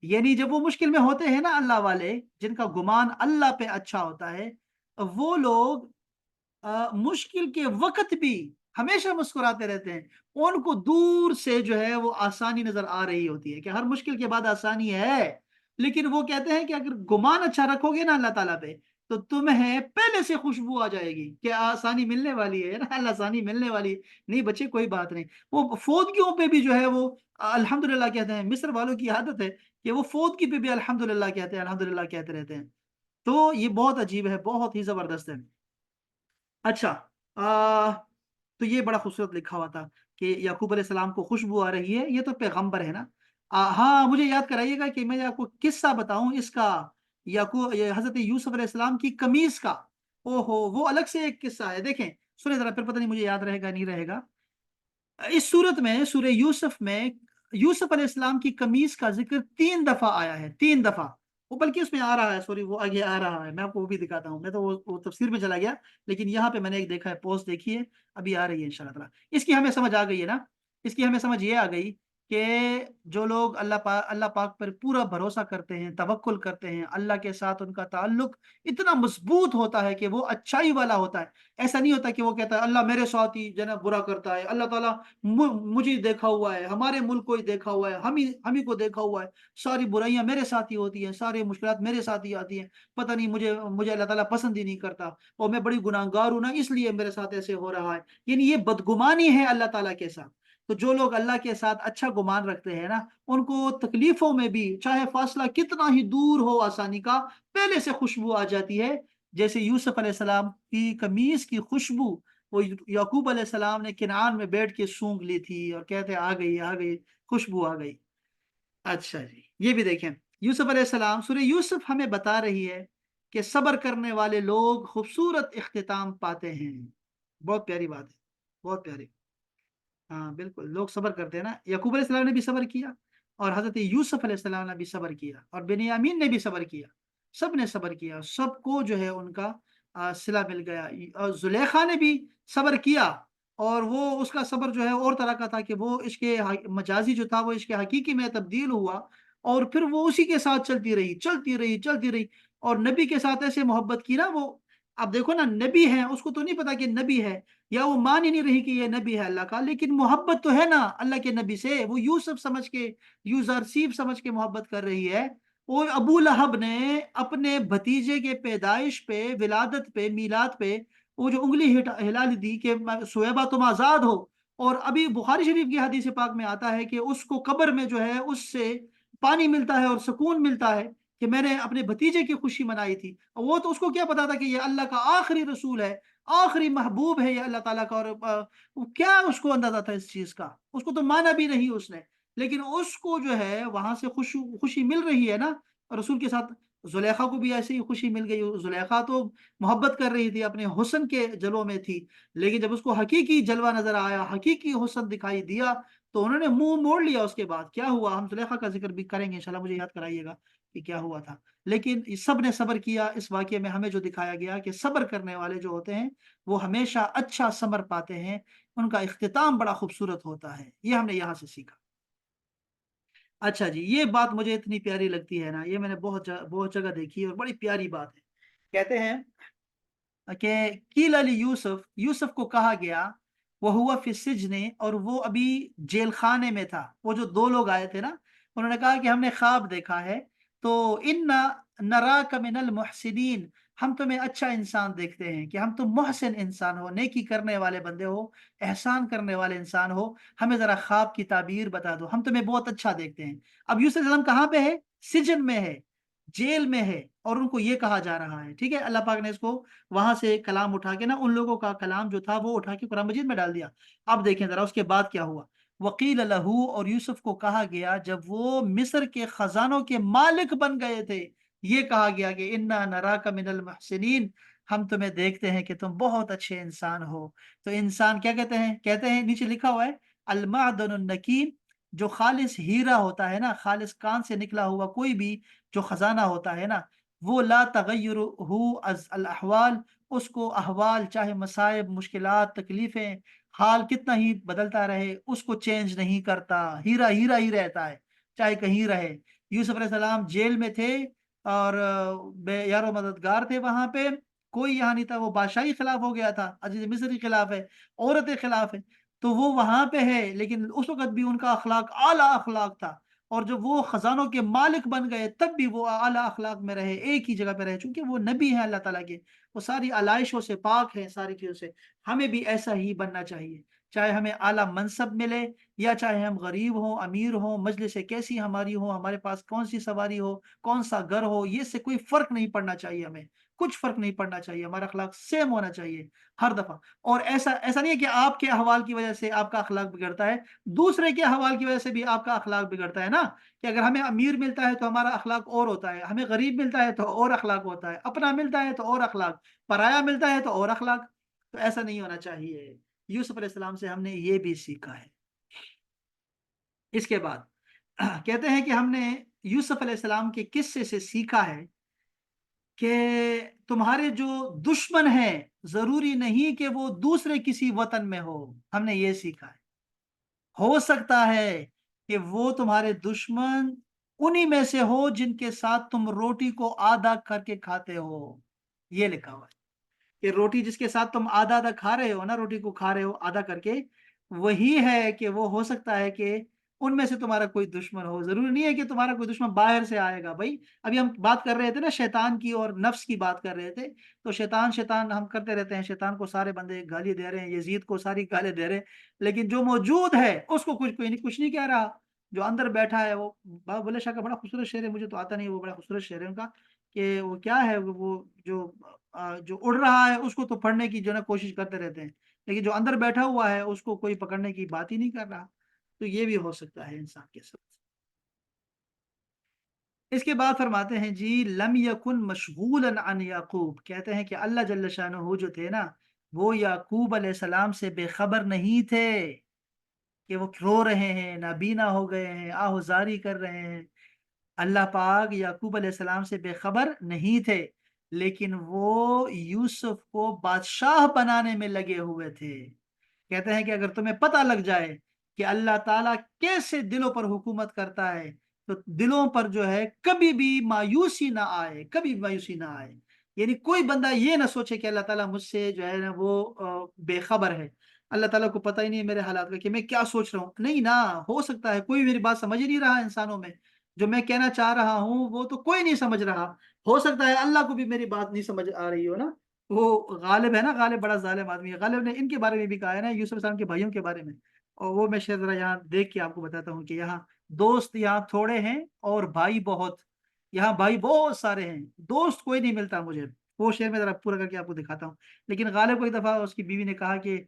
یعنی جب وہ مشکل میں ہوتے ہیں نا اللہ والے، جن کا گمان اللہ پہ اچھا ہوتا ہے، وہ لوگ مشکل کے وقت بھی ہمیشہ مسکراتے رہتے ہیں، ان کو دور سے جو ہے وہ آسانی نظر آ رہی ہوتی ہے کہ ہر مشکل کے بعد آسانی ہے، لیکن وہ کہتے ہیں کہ اگر گمان اچھا رکھو گے نا اللہ تعالیٰ پہ، تو تمہیں پہلے سے خوشبو آ جائے گی کہ آسانی ملنے والی ہے نا، اللہ آسانی ملنے والی ہے۔ نہیں بچے کوئی بات نہیں، وہ فوتگیوں پہ بھی جو ہے وہ الحمدللہ کہتے ہیں، مصر والوں کی عادت ہے کہ وہ فوتگی پہ بھی الحمدللہ کہتے ہیں، الحمدللہ کہتے رہتے ہیں۔ تو یہ بہت عجیب ہے، بہت ہی زبردست ہے۔ اچھا، تو یہ بڑا خوبصورت لکھا ہوا تھا کہ یعقوب علیہ السلام کو خوشبو آ رہی ہے، یہ تو پیغمبر ہے نا۔ ہاں مجھے یاد کرائیے گا کہ میں آپ کو قصہ بتاؤں اس کا، یہ حضرت یوسف علیہ السلام کی قمیص کا، او ہو وہ الگ سے ایک قصہ ہے، دیکھیں سنیں ذرا، پھر پتہ نہیں مجھے یاد رہے گا نہیں رہے گا۔ اس صورت میں سورہ یوسف میں یوسف علیہ السلام کی قمیص کا ذکر 3 دفعہ آیا ہے، 3 دفعہ، وہ بلکہ اس میں آ رہا ہے، سوری وہ آگے آ رہا ہے، میں آپ کو وہ بھی دکھاتا ہوں، میں تو وہ تفسیر میں چلا گیا، لیکن یہاں پہ میں نے ایک دیکھا ہے، پوسٹ دیکھی ہے، ابھی آ رہی ہے انشاءاللہ تعالیٰ۔ اس کی ہمیں سمجھ آ گئی ہے نا، اس کی ہمیں سمجھ یہ آ گئی کہ جو لوگ اللہ پاک پر پورا بھروسہ کرتے ہیں، توکل کرتے ہیں، اللہ کے ساتھ ان کا تعلق اتنا مضبوط ہوتا ہے کہ وہ اچھائی والا ہوتا ہے۔ ایسا نہیں ہوتا کہ وہ کہتا ہے اللہ میرے ساتھ ہی جناب برا کرتا ہے، اللہ تعالیٰ مجھے دیکھا ہوا ہے، ہمارے ملک کو ہی دیکھا ہوا ہے، ہم ہی کو دیکھا ہوا ہے، ساری برائیاں میرے ساتھ ہی ہوتی ہیں، ساری مشکلات میرے ساتھ ہی آتی ہیں، پتہ نہیں مجھے اللہ تعالیٰ پسند ہی نہیں کرتا، اور میں بڑی گناہ گار ہوں نا، اس لیے میرے ساتھ ایسے ہو رہا ہے۔ یعنی یہ بدگمانی ہے اللہ تعالیٰ کے ساتھ۔ تو جو لوگ اللہ کے ساتھ اچھا گمان رکھتے ہیں نا، ان کو تکلیفوں میں بھی چاہے فاصلہ کتنا ہی دور ہو آسانی کا، پہلے سے خوشبو آ جاتی ہے، جیسے یوسف علیہ السلام کی قمیص کی خوشبو وہ یعقوب علیہ السلام نے کنعان میں بیٹھ کے سونگ لی تھی، اور کہتے آ گئی خوشبو آ گئی۔ اچھا جی، یہ بھی دیکھیں، یوسف علیہ السلام، سورہ یوسف ہمیں بتا رہی ہے کہ صبر کرنے والے لوگ خوبصورت اختتام پاتے ہیں۔ بہت پیاری بات ہے، بہت پیاری۔ ہاں بالکل، لوگ صبر کرتے ہیں نا، یعقوب علیہ السلام نے بھی صبر کیا، اور حضرت یوسف علیہ السلام نے بھی صبر کیا، اور بنیامین نے بھی صبر کیا، سب نے صبر کیا، سب کو جو ہے ان کا صلہ مل گیا، اور زلیخا نے بھی صبر کیا، اور وہ اس کا صبر جو ہے اور طرح کا تھا کہ وہ اس کے مجازی جو تھا وہ اس کے حقیقی میں تبدیل ہوا، اور پھر وہ اسی کے ساتھ چلتی رہی چلتی رہی چلتی رہی، اور نبی کے ساتھ ایسے محبت کی نا وہ، اب دیکھو نا نبی ہے، اس کو تو نہیں پتا کہ نبی ہے، یا وہ مان ہی نہیں رہی کہ یہ نبی ہے اللہ کا، لیکن محبت تو ہے نا اللہ کے نبی سے، وہ یوسف سمجھ کے، یوزرسیف سمجھ کے محبت کر رہی ہے۔ اور ابو لہب نے اپنے بھتیجے کے پیدائش پہ، ولادت پہ، میلاد پہ وہ جو انگلی ہلا دی کہ سویبہ تم آزاد ہو، اور ابھی بخاری شریف کی حدیث پاک میں آتا ہے کہ اس کو قبر میں جو ہے اس سے پانی ملتا ہے اور سکون ملتا ہے کہ میں نے اپنے بھتیجے کی خوشی منائی تھی، اور وہ تو اس کو کیا پتا تھا کہ یہ اللہ کا آخری رسول ہے، آخری محبوب ہے یہ اللہ تعالیٰ کا، اور کیا اس کو اندازہ تھا اس چیز کا، اس کو تو مانا بھی نہیں اس نے، لیکن اس کو جو ہے وہاں سے خوشی مل رہی ہے نا، رسول کے ساتھ زلیخا کو بھی ایسی ہی خوشی مل گئی، زلیخا تو محبت کر رہی تھی، اپنے حسن کے جلووں میں تھی، لیکن جب اس کو حقیقی جلوہ نظر آیا، حقیقی حسن دکھائی دیا، تو انہوں نے منہ موڑ لیا۔ اس کے بعد کیا ہوا، ہم زلیخا کا ذکر بھی کریں گے انشاءاللہ، مجھے یاد کرائیے گا کہ کیا ہوا تھا، لیکن سب نے صبر کیا۔ اس واقعے میں ہمیں جو دکھایا گیا کہ صبر کرنے والے جو ہوتے ہیں وہ ہمیشہ اچھا ثمر پاتے ہیں، ان کا اختتام بڑا خوبصورت ہوتا ہے، یہ ہم نے یہاں سے سیکھا۔ اچھا جی، یہ بات مجھے اتنی پیاری لگتی ہے نا، یہ میں نے بہت جگہ دیکھی ہے، اور بڑی پیاری بات ہے۔ کہتے ہیں کہ قیل علی یوسف، یوسف کو کہا گیا، وہ ہوا فی السجن، اور وہ ابھی جیل خانے میں تھا، وہ جو 2 لوگ آئے تھے نا، انہوں نے کہا کہ ہم نے خواب دیکھا ہے، تو ان نراک من المحسنین، ہم تمہیں اچھا انسان دیکھتے ہیں کہ ہم تم محسن انسان ہو، نیکی کرنے والے بندے ہو، احسان کرنے والے انسان ہو، ہمیں ذرا خواب کی تعبیر بتا دو، ہم تمہیں بہت اچھا دیکھتے ہیں۔ اب یوسف علیہ السلام کہاں پہ ہے؟ سجن میں ہے، جیل میں ہے، اور ان کو یہ کہا جا رہا ہے، ٹھیک ہے، اللہ پاک نے اس کو وہاں سے کلام اٹھا کے نا، ان لوگوں کا کلام جو تھا وہ اٹھا کے قرآن مجید میں ڈال دیا۔ اب دیکھیں ذرا اس کے بعد کیا ہوا، وقیل لہو، اور یوسف کو کہا گیا جب وہ مصر کے خزانوں کے مالک بن گئے تھے، یہ کہا گیا کہ انا نراک من المحسنین، ہم تمہیں دیکھتے ہیں کہ تم بہت اچھے انسان ہو۔ تو انسان کیا کہتے ہیں نیچے لکھا ہوا ہے المعدن النقی، جو خالص ہیرا ہوتا ہے نا، خالص کان سے نکلا ہوا کوئی بھی جو خزانہ ہوتا ہے نا، وہ لا تغیر از الاحوال، اس کو احوال چاہے مصائب، مشکلات، تکلیفیں، حال کتنا ہی بدلتا رہے اس کو چینج نہیں کرتا، ہیرا ہیرا ہی رہتا ہے چاہے کہیں رہے۔ یوسف علیہ السلام جیل میں تھے اور بے یار و مددگار تھے وہاں پہ، کوئی یہاں نہیں تھا، وہ بادشاہی خلاف ہو گیا تھا، عزیز مصر کے خلاف ہے، عورتیں خلاف ہے، تو وہ وہاں پہ ہے، لیکن اس وقت بھی ان کا اخلاق اعلیٰ اخلاق تھا، اور جب وہ خزانوں کے مالک بن گئے تب بھی وہ اعلیٰ اخلاق میں رہے، ایک ہی جگہ پہ رہے، چونکہ وہ نبی ہیں اللہ تعالیٰ کے، وہ ساری علائشوں سے پاک ہیں، ساری چیزوں سے۔ ہمیں بھی ایسا ہی بننا چاہیے، چاہے ہمیں اعلیٰ منصب ملے یا چاہے ہم غریب ہوں، امیر ہوں، مجلس کیسی ہماری ہو، ہمارے پاس کون سی سواری ہو، کون سا گھر ہو، یہ سے کوئی فرق نہیں پڑنا چاہیے، ہمیں کچھ فرق نہیں پڑنا چاہیے، ہمارا اخلاق سیم ہونا چاہیے ہر دفعہ۔ اور ایسا نہیں ہے کہ آپ کے احوال کی وجہ سے آپ کا اخلاق بگڑتا ہے، دوسرے کے احوال کی وجہ سے بھی آپ کا اخلاق بگڑتا ہے نا، کہ اگر ہمیں امیر ملتا ہے تو ہمارا اخلاق اور ہوتا ہے، ہمیں غریب ملتا ہے تو اور اخلاق ہوتا ہے، اپنا ملتا ہے تو اور اخلاق، پرایا ملتا ہے تو اور اخلاق، تو ایسا نہیں ہونا چاہیے۔ یوسف علیہ السلام سے ہم نے یہ بھی سیکھا ہے۔ اس کے بعد کہتے ہیں کہ ہم نے یوسف علیہ السلام کے قصے سے سیکھا ہے کہ تمہارے جو دشمن ہیں ضروری نہیں کہ وہ دوسرے کسی وطن میں ہو، ہم نے یہ سیکھا ہے، ہو سکتا ہے کہ وہ تمہارے دشمن انہی میں سے ہو جن کے ساتھ تم روٹی کو آدھا کر کے کھاتے ہو، یہ لکھا ہوا ہے کہ روٹی جس کے ساتھ تم آدھا آدھا کھا رہے ہو نا، روٹی کو کھا رہے ہو آدھا کر کے، وہی ہے کہ وہ ہو سکتا ہے کہ ان میں سے تمہارا کوئی دشمن ہو، ضروری نہیں ہے کہ تمہارا کوئی دشمن باہر سے آئے گا بھائی۔ ابھی ہم بات کر رہے تھے نا شیطان کی اور نفس کی بات کر رہے تھے، تو شیطان ہم کرتے رہتے ہیں، شیطان کو سارے بندے گالی دے رہے ہیں، یزید کو ساری گالیں دے رہے ہیں، لیکن جو موجود ہے اس کو کچھ نہیں کہہ رہا، جو اندر بیٹھا ہے وہ بولے شاہ کا بڑا خوبصورت شعر ہے، مجھے تو آتا نہیں، وہ بڑا خوبصورت شعر ہے ان کا، کہ وہ کیا ہے، وہ جو اڑ رہا ہے اس کو تو پڑھنے کی جو ہے کوشش کرتے رہتے ہیں، لیکن جو اندر بیٹھا ہوا ہے اس کو کوئی پکڑنے کی بات ہی نہیں کر رہا، تو یہ بھی ہو سکتا ہے انسان کے ساتھ۔ اس کے بعد فرماتے ہیں جی لم یکن مشغولا عن یعقوب، کہتے ہیں کہ اللہ جل شانہ جو تھے نا، وہ یعقوب علیہ السلام سے بے خبر نہیں تھے کہ وہ رو رہے ہیں، نابینا ہو گئے ہیں، آہوزاری کر رہے ہیں، اللہ پاک یعقوب علیہ السلام سے بے خبر نہیں تھے، لیکن وہ یوسف کو بادشاہ بنانے میں لگے ہوئے تھے۔ کہتے ہیں کہ اگر تمہیں پتہ لگ جائے کہ اللہ تعالیٰ کیسے دلوں پر حکومت کرتا ہے تو دلوں پر جو ہے کبھی بھی مایوسی نہ آئے، کبھی بھی مایوسی نہ آئے، یعنی کوئی بندہ یہ نہ سوچے کہ اللہ تعالیٰ مجھ سے جو ہے نا وہ بے خبر ہے، اللہ تعالیٰ کو پتہ ہی نہیں ہے میرے حالات کا کہ میں کیا سوچ رہا ہوں، نہیں نا، ہو سکتا ہے کوئی میری بات سمجھ ہی نہیں رہا انسانوں میں، جو میں کہنا چاہ رہا ہوں وہ تو کوئی نہیں سمجھ رہا، ہو سکتا ہے اللہ کو بھی میری بات نہیں سمجھ آ رہی ہو نا۔ وہ غالب ہے نا، غالب بڑا ظالم آدمی ہے، غالب نے ان کے بارے میں بھی کہا ہے نا، یوسف السلام کے بھائیوں کے بارے میں، اور وہ میں شاید ذرا یہاں دیکھ کے آپ کو بتاتا ہوں کہ یہاں دوست یہاں تھوڑے ہیں اور بھائی بہت، یہاں بھائی بہت سارے ہیں، دوست کوئی نہیں ملتا مجھے، وہ شعر میں ذرا پورا کر کے آپ کو دکھاتا ہوں۔ لیکن غالب کو ایک دفعہ اس کی بیوی نے کہا کہ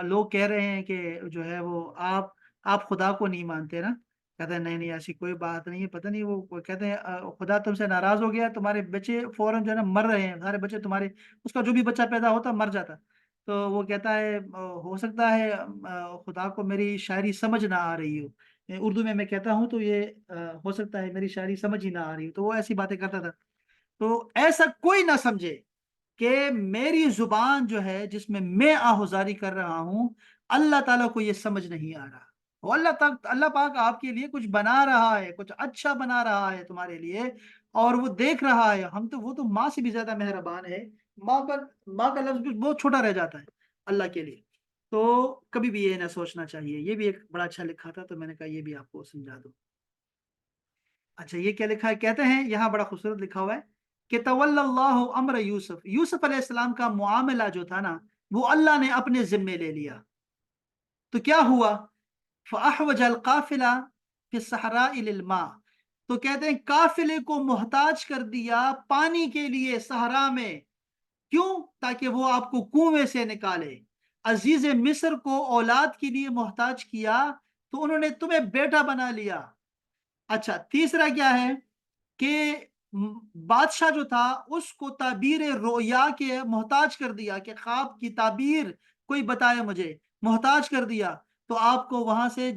لوگ کہہ رہے ہیں کہ جو ہے وہ آپ خدا کو نہیں مانتے نا، کہتے ہیں نہیں نہیں ایسی کوئی بات نہیں ہے، پتہ نہیں وہ کہتے ہیں خدا تم سے ناراض ہو گیا، تمہارے بچے فوراً جو ہے نا مر رہے ہیں، سارے بچے تمہارے، اس کا جو بھی بچہ پیدا ہوتا مر جاتا، تو وہ کہتا ہے ہو سکتا ہے خدا کو میری شاعری سمجھ نہ آ رہی ہو، اردو میں کہتا ہوں تو یہ ہو سکتا ہے میری شاعری سمجھ ہی نہ آ رہی ہو، تو وہ ایسی باتیں کرتا تھا۔ تو ایسا کوئی نہ سمجھے کہ میری زبان جو ہے جس میں آہوزاری کر رہا ہوں، اللہ تعالیٰ کو یہ سمجھ نہیں آ رہا، وہ اللہ پاک آپ کے لیے کچھ بنا رہا ہے، کچھ اچھا بنا رہا ہے تمہارے لیے، اور وہ دیکھ رہا ہے، وہ تو ماں سے بھی زیادہ مہربان ہے، ماں کا لفظ بھی بہت چھوٹا رہ جاتا ہے اللہ کے لیے، تو کبھی بھی یہ نہ سوچنا چاہیے۔ یہ بھی ایک بڑا اچھا لکھا تھا تو میں نے کہا یہ بھی آپ کو سمجھا دوں۔ اچھا یہ کیا لکھا ہے، کہتے ہیں یہاں بڑا خوبصورت لکھا ہوا ہے کہ تولی اللہ امر یوسف، یوسف علیہ السلام کا معاملہ جو تھا نا وہ اللہ نے اپنے ذمے لے لیا، تو کیا ہوا، فاحوج القافلہ فی الصحراء للماء، تو کہتے ہیں قافلے کو محتاج کر دیا پانی کے لیے صحرا میں، کیوں، تاکہ وہ آپ کو کنویں سے نکالے، عزیز مصر کو اولاد کے لیے محتاج کیا تو انہوں نے تمہیں بیٹا بنا لیا۔ اچھا تیسرا کیا ہے کہ بادشاہ جو تھا اس کو تعبیر رویا کے محتاج کر دیا کہ خواب کی تعبیر کوئی بتائے مجھے، محتاج کر دیا، تو آپ کو وہاں سے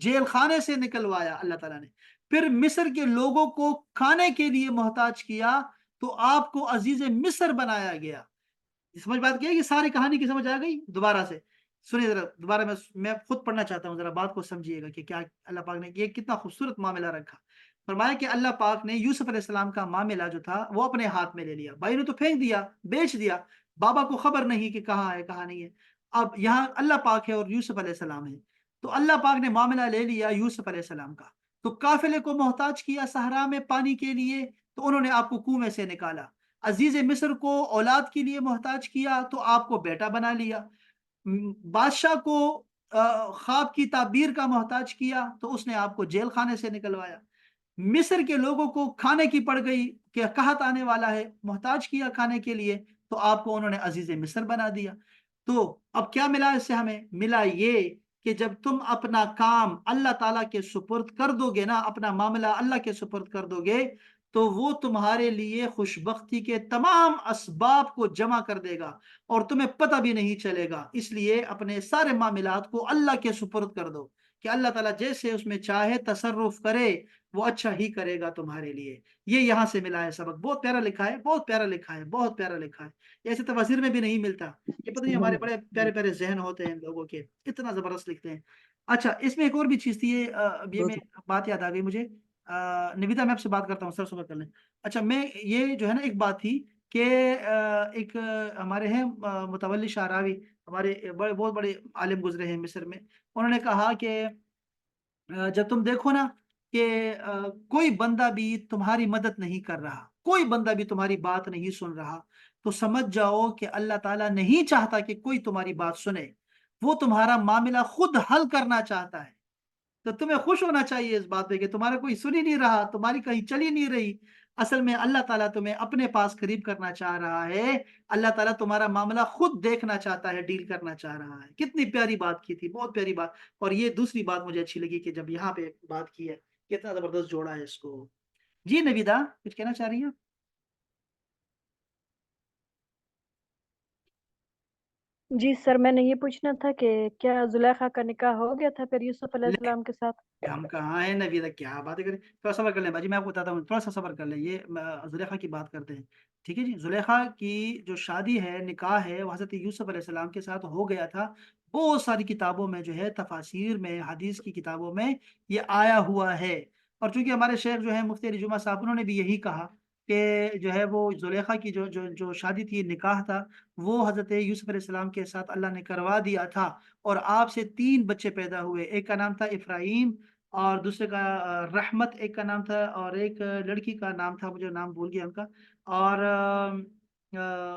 جیل خانے سے نکلوایا اللہ تعالیٰ نے۔ پھر مصر کے لوگوں کو کھانے کے لیے محتاج کیا تو آپ کو عزیز مصر بنایا گیا۔ سمجھ بات کیا؟ یہ ساری کہانی کی سمجھ آ گئی؟ دوبارہ سے سنیے ذرا، دوبارہ میں خود پڑھنا چاہتا ہوں، ذرا بات کو سمجھیے گا کہ کیا اللہ پاک نے یہ کتنا خوبصورت معاملہ رکھا۔ فرمایا کہ اللہ پاک نے یوسف علیہ السلام کا معاملہ جو تھا وہ اپنے ہاتھ میں لے لیا، بھائی نے تو پھینک دیا، بیچ دیا، بابا کو خبر نہیں کہ کہاں ہے کہاں نہیں ہے۔ اب یہاں اللہ پاک ہے اور یوسف علیہ السلام ہے، تو اللہ پاک نے معاملہ لے لیا یوسف علیہ السلام کا، تو قافلے کو محتاج کیا صحرا میں پانی کے لیے، تو انہوں نے آپ کو کنویں سے نکالا۔ عزیز مصر کو اولاد کے لیے محتاج کیا تو آپ کو بیٹا بنا لیا۔ بادشاہ کو خواب کی تعبیر کا محتاج کیا تو اس نے آپ کو جیل خانے سے نکلوایا۔ مصر کے لوگوں کو کھانے کی پڑ گئی کہ قحط آنے والا ہے، محتاج کیا کھانے کے لیے تو آپ کو انہوں نے عزیز مصر بنا دیا۔ تو اب کیا ملا اس سے ہمیں؟ ملا یہ کہ جب تم اپنا کام اللہ تعالیٰ کے سپرد کر دو گے نا، اپنا معاملہ اللہ کے سپرد کر دو گے، تو وہ تمہارے لیے خوشبختی کے تمام اسباب کو جمع کر دے گا اور تمہیں پتہ بھی نہیں چلے گا۔ اس لیے اپنے سارے معاملات کو اللہ کے سپرد کر دو کہ اللہ تعالیٰ جیسے اس میں چاہے تصرف کرے، وہ اچھا ہی کرے گا تمہارے لیے۔ یہ یہاں سے ملا ہے سبق، بہت پیارا لکھا ہے، بہت پیارا لکھا ہے، بہت پیارا لکھا ہے، ایسے تفاسیر میں بھی نہیں ملتا۔ یہ پتہ نہیں ہمارے بڑے پیارے پیارے ذہن ہوتے ہیں لوگوں کے، اتنا زبردست لکھتے ہیں۔ اچھا، اس میں ایک اور بھی چیز تھی، یہ میں بات یاد آ گئی مجھے، نویتا میں آپ سے بات کرتا ہوں، سر صبح کر لیں۔ اچھا، میں یہ جو ہے نا ایک بات تھی کہ ایک ہمارے ہیں متولی شعراوی، ہمارے بہت بڑے عالم گزرے ہیں مصر میں، انہوں نے کہا کہ جب تم دیکھو نا کہ کوئی بندہ بھی تمہاری مدد نہیں کر رہا، کوئی بندہ بھی تمہاری بات نہیں سن رہا، تو سمجھ جاؤ کہ اللہ تعالیٰ نہیں چاہتا کہ کوئی تمہاری بات سنے، وہ تمہارا معاملہ خود حل کرنا چاہتا ہے۔ تو تمہیں خوش ہونا چاہیے اس بات پہ کہ تمہارا کوئی سن ہی نہیں رہا، تمہاری کہیں چلی نہیں رہی۔ اصل میں اللہ تعالیٰ تمہیں اپنے پاس قریب کرنا چاہ رہا ہے، اللہ تعالیٰ تمہارا معاملہ خود دیکھنا چاہتا ہے، ڈیل کرنا چاہ رہا ہے۔ کتنی پیاری بات کی تھی، بہت پیاری بات۔ اور یہ دوسری بات مجھے اچھی لگی کہ جب یہاں پہ بات کی ہے، کتنا زبردست جوڑا ہے اس کو۔ جی نویدا، کچھ کہنا چاہ رہی ہیں؟ جی سر، میں نے یہ پوچھنا تھا کہ کیا زلیخا کا نکاح ہو گیا تھا پھر یوسف علیہ لے، السلام کے ساتھ؟ ہم کہاں ہیں نویدا، کیا باتیں کریں، تھوڑا صبر کر لیں باجی، میں آپ کو بتاتا ہوں، تھوڑا سا صبر کر لیں۔ یہ زلیخا کی بات کرتے ہیں، ٹھیک ہے جی۔ زلیخا کی جو شادی ہے، نکاح ہے، وہ حضرت یوسف علیہ السلام کے ساتھ ہو گیا تھا۔ بہت ساری کتابوں میں جو ہے، تفاسیر میں، حدیث کی کتابوں میں یہ آیا ہوا ہے۔ اور چونکہ ہمارے شیخ جو ہے مفتی علی جمعہ صاحب، انہوں نے بھی یہی کہا کہ جو ہے وہ زلیخا کی جو شادی تھی، نکاح تھا، وہ حضرت یوسف علیہ السلام کے ساتھ اللہ نے کروا دیا تھا، اور آپ سے 3 بچے پیدا ہوئے، ایک کا نام تھا افراہیم، اور دوسرے کا رحمت ایک کا نام تھا، اور ایک لڑکی کا نام تھا، مجھے نام بھول گیا ان کا، اور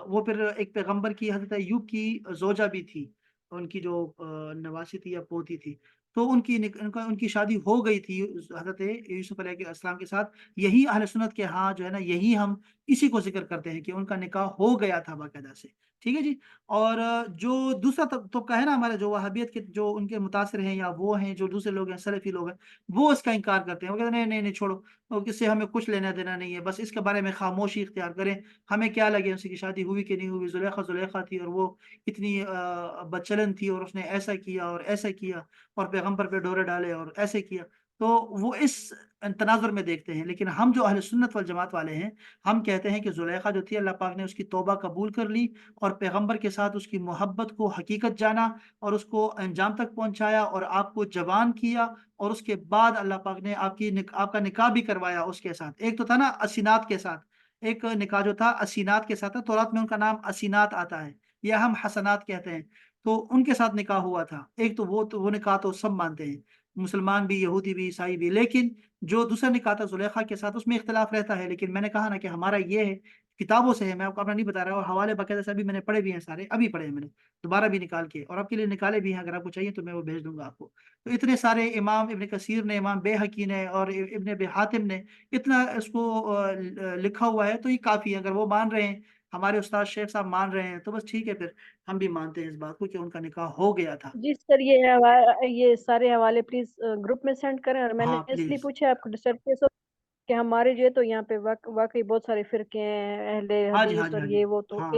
وہ پھر ایک پیغمبر کی حضرت ایوب کی زوجہ بھی تھی، ان کی جو نواسی تھی یا پوتی تھی، تو ان کی شادی ہو گئی تھی حضرت یوسف علیہ السلام کے ساتھ۔ یہی اہل سنت کے ہاں جو ہے نا، یہی ہم اسی کو ذکر کرتے ہیں کہ ان کا نکاح ہو گیا تھا باقاعدہ سے، ٹھیک ہے جی۔ اور جو دوسرا طبقہ ہے نا ہمارے، جو وہابیت کے جو ان کے متاثر ہیں، یا وہ ہیں جو دوسرے لوگ ہیں، سلفی لوگ ہیں، وہ اس کا انکار کرتے ہیں، وہ کہتے ہیں نہیں نہیں نہیں، چھوڑو، اس سے ہمیں کچھ لینا دینا نہیں ہے، بس اس کے بارے میں خاموشی اختیار کریں، ہمیں کیا لگے اس کی شادی ہوئی کہ نہیں ہوئی، زلیخا زلیخا تھی، اور وہ اتنی بچلن تھی، اور اس نے ایسا کیا اور ایسا کیا، اور پیغمبر پہ ڈورے ڈالے اور ایسے کیا، تو وہ اس تناظر میں دیکھتے ہیں۔ لیکن ہم جو اہل سنت والجماعت والے ہیں، ہم کہتے ہیں کہ زلیخا جو تھی، اللہ پاک نے اس کی توبہ قبول کر لی، اور پیغمبر کے ساتھ اس کی محبت کو حقیقت جانا، اور اس کو انجام تک پہنچایا، اور آپ کو جوان کیا، اور اس کے بعد اللہ پاک نے آپ کا نکاح بھی کروایا اس کے ساتھ۔ ایک تو تھا نا اسینات کے ساتھ، ایک نکاح جو تھا اسینات کے ساتھ تھا، تورات میں ان کا نام اسینات آتا ہے، یا ہم حسنات کہتے ہیں، تو ان کے ساتھ نکاح ہوا تھا۔ ایک تو وہ نکاح تو سب مانتے ہیں، مسلمان بھی، یہودی بھی، عیسائی بھی، لیکن جو دوسرا نکاح تھا زلیخا کے ساتھ، اس میں اختلاف رہتا ہے، لیکن میں نے کہا نا کہ ہمارا یہ ہے، کتابوں سے ہے، میں آپ کو اپنا نہیں بتا رہا، اور حوالے باقاعدہ سے ابھی میں نے پڑھے بھی ہیں، سارے ابھی پڑھے ہیں میں نے، دوبارہ بھی نکال کے، اور آپ کے لیے نکالے بھی ہیں، اگر آپ کو چاہیے تو میں وہ بھیج دوں گا آپ کو۔ تو اتنے سارے امام ابن کثیر نے، امام بیہقی نے، اور ابن ابی حاتم نے اتنا اس کو لکھا ہوا ہے، تو یہ کافی ہے، اگر وہ مان رہے ہیں، ہمارے استاد شیخ صاحب مان رہے ہیں، تو بس ٹھیک ہے، پھر ہم بھی مانتے ہیں اس بات کو کہ ان کا نکاح ہو گیا تھا۔ جی سر، یہ سارے حوالے پلیز گروپ میں سینڈ کریں، اور میں نے ہاں اس لیے پلیز، پوچھا آپ کو ڈسٹرب کیسے کہ ہمارے جو ہے تو یہاں پہ واقعی بہت سارے فرقے ہیں، اہل ہاں جی، ہاں حدیث جی، اور ہاں جی، یہ وہ، تو ہاں،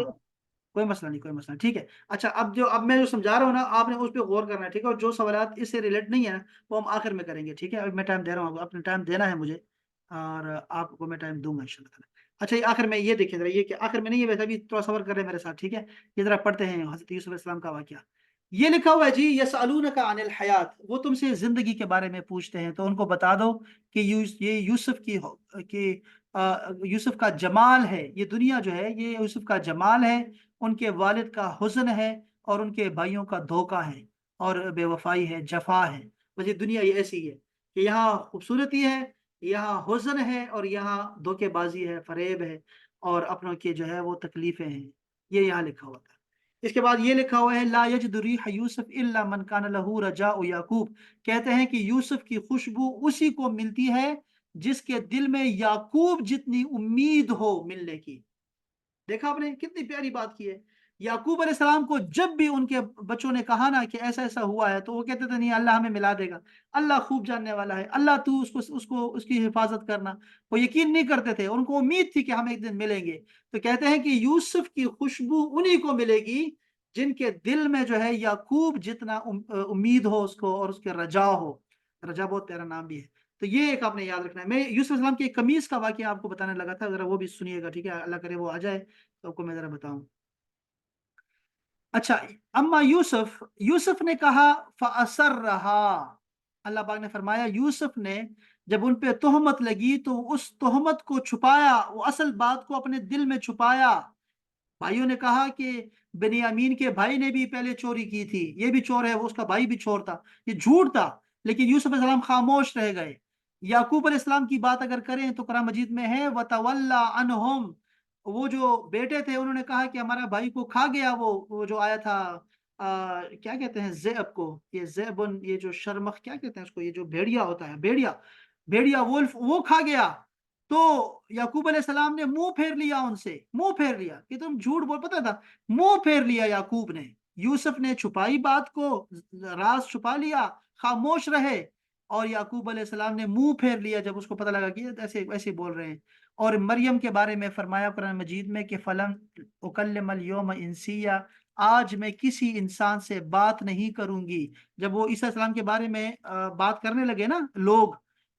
کوئی مسئلہ نہیں، کوئی مسئلہ نہیں، ٹھیک ہے۔ اچھا، اب میں جو سمجھا رہا ہوں نا، آپ نے اس پہ غور کرنا ہے، ٹھیک ہے، اور جو سوالات اس سے ریلیٹ نہیں ہے نا وہ ہم آخر میں کریں گے، ٹھیک ہے۔ اب میں ٹائم دے رہا ہوں، اپنا ٹائم دینا ہے مجھے، اور آپ کو میں ٹائم دوں گا انشاءاللہ تعالیٰ۔ اچھا، یہ آخر میں یہ دیکھیں ذرا، یہ کہ آخر میں نہیں ہے، ویسے بھی تھوڑا صبر کر رہے ہیں میرے ساتھ، ٹھیک ہے۔ یہ ذرا پڑھتے ہیں حضرت یوسف علیہ السلام کا واقعہ۔ یہ لکھا ہوا ہے جی، یسألونک عن الحیات، وہ تم سے زندگی کے بارے میں پوچھتے ہیں، تو ان کو بتا دو کہ یہ یوسف کا جمال ہے، یہ دنیا جو ہے یہ یوسف کا جمال ہے، ان کے والد کا حزن ہے، اور ان کے بھائیوں کا دھوکہ ہے، اور بے وفائی ہے، جفا ہے۔ بس یہ دنیا یہ ایسی ہے کہ یہاں خوبصورتی ہے، یہاں حزن ہے، اور یہاں دھوکے بازی ہے، فریب ہے، اور اپنوں کے جو ہے وہ تکلیفیں ہیں۔ یہ یہاں لکھا ہوا تھا۔ اس کے بعد یہ لکھا ہوا ہے لا یجد ریح یوسف الا من کان له رجاء یعقوب، کہتے ہیں کہ یوسف کی خوشبو اسی کو ملتی ہے جس کے دل میں یعقوب جتنی امید ہو ملنے کی۔ دیکھا آپ نے کتنی پیاری بات کی ہے۔ یعقوب علیہ السلام کو جب بھی ان کے بچوں نے کہا نا کہ ایسا ایسا ہوا ہے، تو وہ کہتے تھے نہیں، اللہ ہمیں ملا دے گا، اللہ خوب جاننے والا ہے، اللہ تو اس کی حفاظت کرنا۔ وہ یقین نہیں کرتے تھے، ان کو امید تھی کہ ہم ایک دن ملیں گے۔ تو کہتے ہیں کہ یوسف کی خوشبو انہی کو ملے گی جن کے دل میں جو ہے یعقوب جتنا امید ہو اس کو، اور اس کے رجا ہو۔ رجا بہت پیارا نام بھی ہے۔ تو یہ ایک آپ نے یاد رکھنا ہے۔ میں یوسف علیہ السلام کی ایک قمیص کا واقعہ آپ کو بتانے لگا تھا، ذرا وہ بھی سنیے گا، ٹھیک ہے، اللہ کرے وہ آ جائے تو آپ کو میں ذرا بتاؤں۔ اچھا، اما یوسف نے کہا فَأَسَرَّهَا، اللہ پاک نے فرمایا یوسف نے جب ان پہ تہمت لگی تو اس تہمت کو چھپایا، وہ اصل بات کو اپنے دل میں چھپایا۔ بھائیوں نے کہا کہ بنیامین کے بھائی نے بھی پہلے چوری کی تھی، یہ بھی چور ہے، وہ اس کا بھائی بھی چور تھا، یہ جھوٹ تھا، لیکن یوسف علیہ السلام خاموش رہ گئے۔ یعقوب علیہ السلام کی بات اگر کریں تو قرآن مجید میں ہے وَتَوَلَّى عَنْهُمْ، وہ جو بیٹے تھے انہوں نے کہا کہ ہمارا بھائی کو کھا گیا، وہ جو آیا تھا، کیا کہتے ہیں ذئب کو، یہ ذئبن، یہ جو شرمخ کیا کہتے ہیں اس کو، یہ جو بھیڑیا ہوتا ہے، بھیڑیا وولف، وہ کھا گیا۔ تو یعقوب علیہ السلام نے منہ پھیر لیا، ان سے منہ پھیر لیا کہ تم جھوٹ بول، پتا تھا، منہ پھیر لیا یعقوب نے۔ یوسف نے چھپائی بات کو، راز چھپا لیا، خاموش رہے، اور یعقوب علیہ السلام نے منہ پھیر لیا جب اس کو پتہ لگا کہ یہ ایسے ایسے بول رہے ہیں۔ اور مریم کے بارے میں فرمایا قرآن مجید میں کہ فلم اکلم اليوم انسیہ، آج میں کسی انسان سے بات نہیں کروں گی۔ جب وہ عیسیٰ السلام کے بارے میں بات کرنے لگے نا لوگ،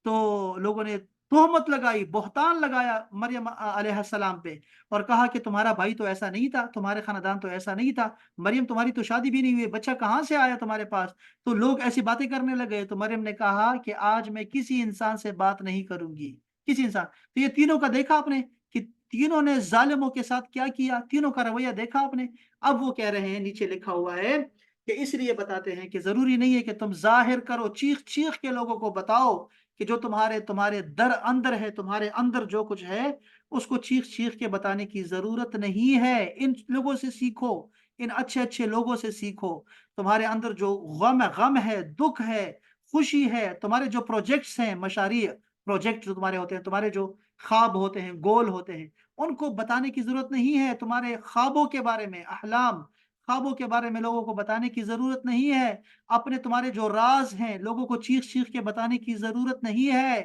تو لوگوں نے تہمت لگائی، بہتان لگایا مریم علیہ السلام پہ، اور کہا کہ تمہارا بھائی تو ایسا نہیں تھا، تمہارے خاندان تو ایسا نہیں تھا، مریم تمہاری تو شادی بھی نہیں ہوئی، بچہ کہاں سے آیا تمہارے پاس؟ تو لوگ ایسی باتیں کرنے لگے، تو مریم نے کہا کہ آج میں کسی انسان سے بات نہیں کروں گی، کسی انسان۔ تو یہ تینوں کا دیکھا آپ نے کہ تینوں نے ظالموں کے ساتھ کیا کیا، تینوں کا رویہ دیکھا آپ نے۔ اب وہ کہہ رہے ہیں، نیچے لکھا ہوا ہے کہ اس لیے بتاتے ہیں کہ ضروری نہیں ہے کہ تم ظاہر کرو، چیخ چیخ کے لوگوں کو بتاؤ کہ جو تمہارے در اندر ہے، تمہارے اندر جو کچھ ہے اس کو چیخ چیخ کے بتانے کی ضرورت نہیں ہے۔ ان لوگوں سے سیکھو، ان اچھے اچھے لوگوں سے سیکھو۔ تمہارے اندر جو غم ہے، دکھ ہے، خوشی ہے، تمہارے جو پروجیکٹس ہیں، مشاريع پروجیکٹ جو تمہارے ہوتے ہیں، تمہارے جو خواب ہوتے ہیں، گول ہوتے ہیں، ان کو بتانے کی ضرورت نہیں ہے۔ تمہارے خوابوں کے بارے میں، احلام، خوابوں کے بارے میں لوگوں کو بتانے کی ضرورت نہیں ہے۔ اپنے تمہارے جو راز ہیں لوگوں کو چیخ چیخ کے بتانے کی ضرورت نہیں ہے۔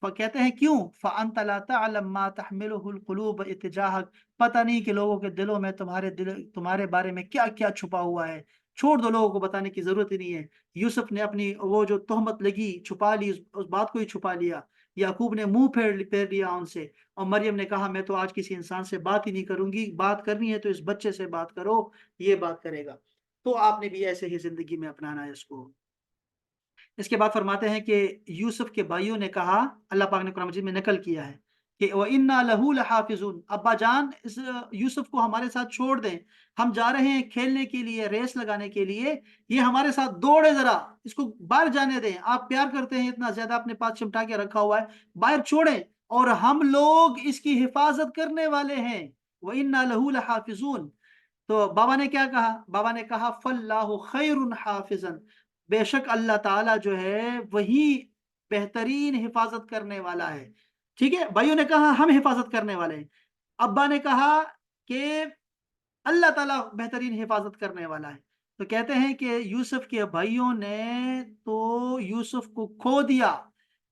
وہ کہتے ہیں کیوں؟ فَأَنْتَ لَا تَعْلَمْ مَا تَحْمِلُهُ الْقُلُوبُ اتجاہک، پتہ نہیں کہ لوگوں کے دلوں میں تمہارے بارے میں کیا کیا چھپا ہوا ہے۔ چھوڑ دو، لوگوں کو بتانے کی ضرورت ہی نہیں ہے۔ یوسف نے اپنی وہ جو تہمت لگی چھپا لی، اس بات کو ہی چھپا لیا۔ یعقوب نے منہ پھیر لیا ان سے، اور مریم نے کہا میں تو آج کسی انسان سے بات ہی نہیں کروں گی، بات کرنی ہے تو اس بچے سے بات کرو، یہ بات کرے گا۔ تو آپ نے بھی ایسے ہی زندگی میں اپنانا ہے اس کو۔ اس کے بعد فرماتے ہیں کہ یوسف کے بھائیوں نے کہا، اللہ پاک نے قرآن مجید میں نقل کیا ہے کہ وَإِنَّا لَهُ لَحَافِظُونَ، ابا جان اس یوسف کو ہمارے ساتھ چھوڑ دیں، ہم جا رہے ہیں کھیلنے کے لیے، ریس لگانے کے لیے، یہ ہمارے ساتھ دوڑے، ذرا اس کو باہر جانے دیں، آپ پیار کرتے ہیں اتنا زیادہ، اپنے پاس چمٹا کے رکھا ہوا ہے، باہر چھوڑیں، اور ہم لوگ اس کی حفاظت کرنے والے ہیں۔ وَإِنَّا لَهُ لَحَافِظُونَ۔ تو بابا نے کیا کہا؟ بابا نے کہا فَاللَّهُ خَيْرٌ حَافِظًا، بے شک اللہ تعالیٰ جو ہے وہی بہترین حفاظت کرنے والا ہے۔ ٹھیک ہے، بھائیوں نے کہا ہم حفاظت کرنے والے ہیں، ابا نے کہا کہ اللہ تعالیٰ بہترین حفاظت کرنے والا ہے۔ تو کہتے ہیں کہ یوسف کے بھائیوں نے تو یوسف کو کھو دیا،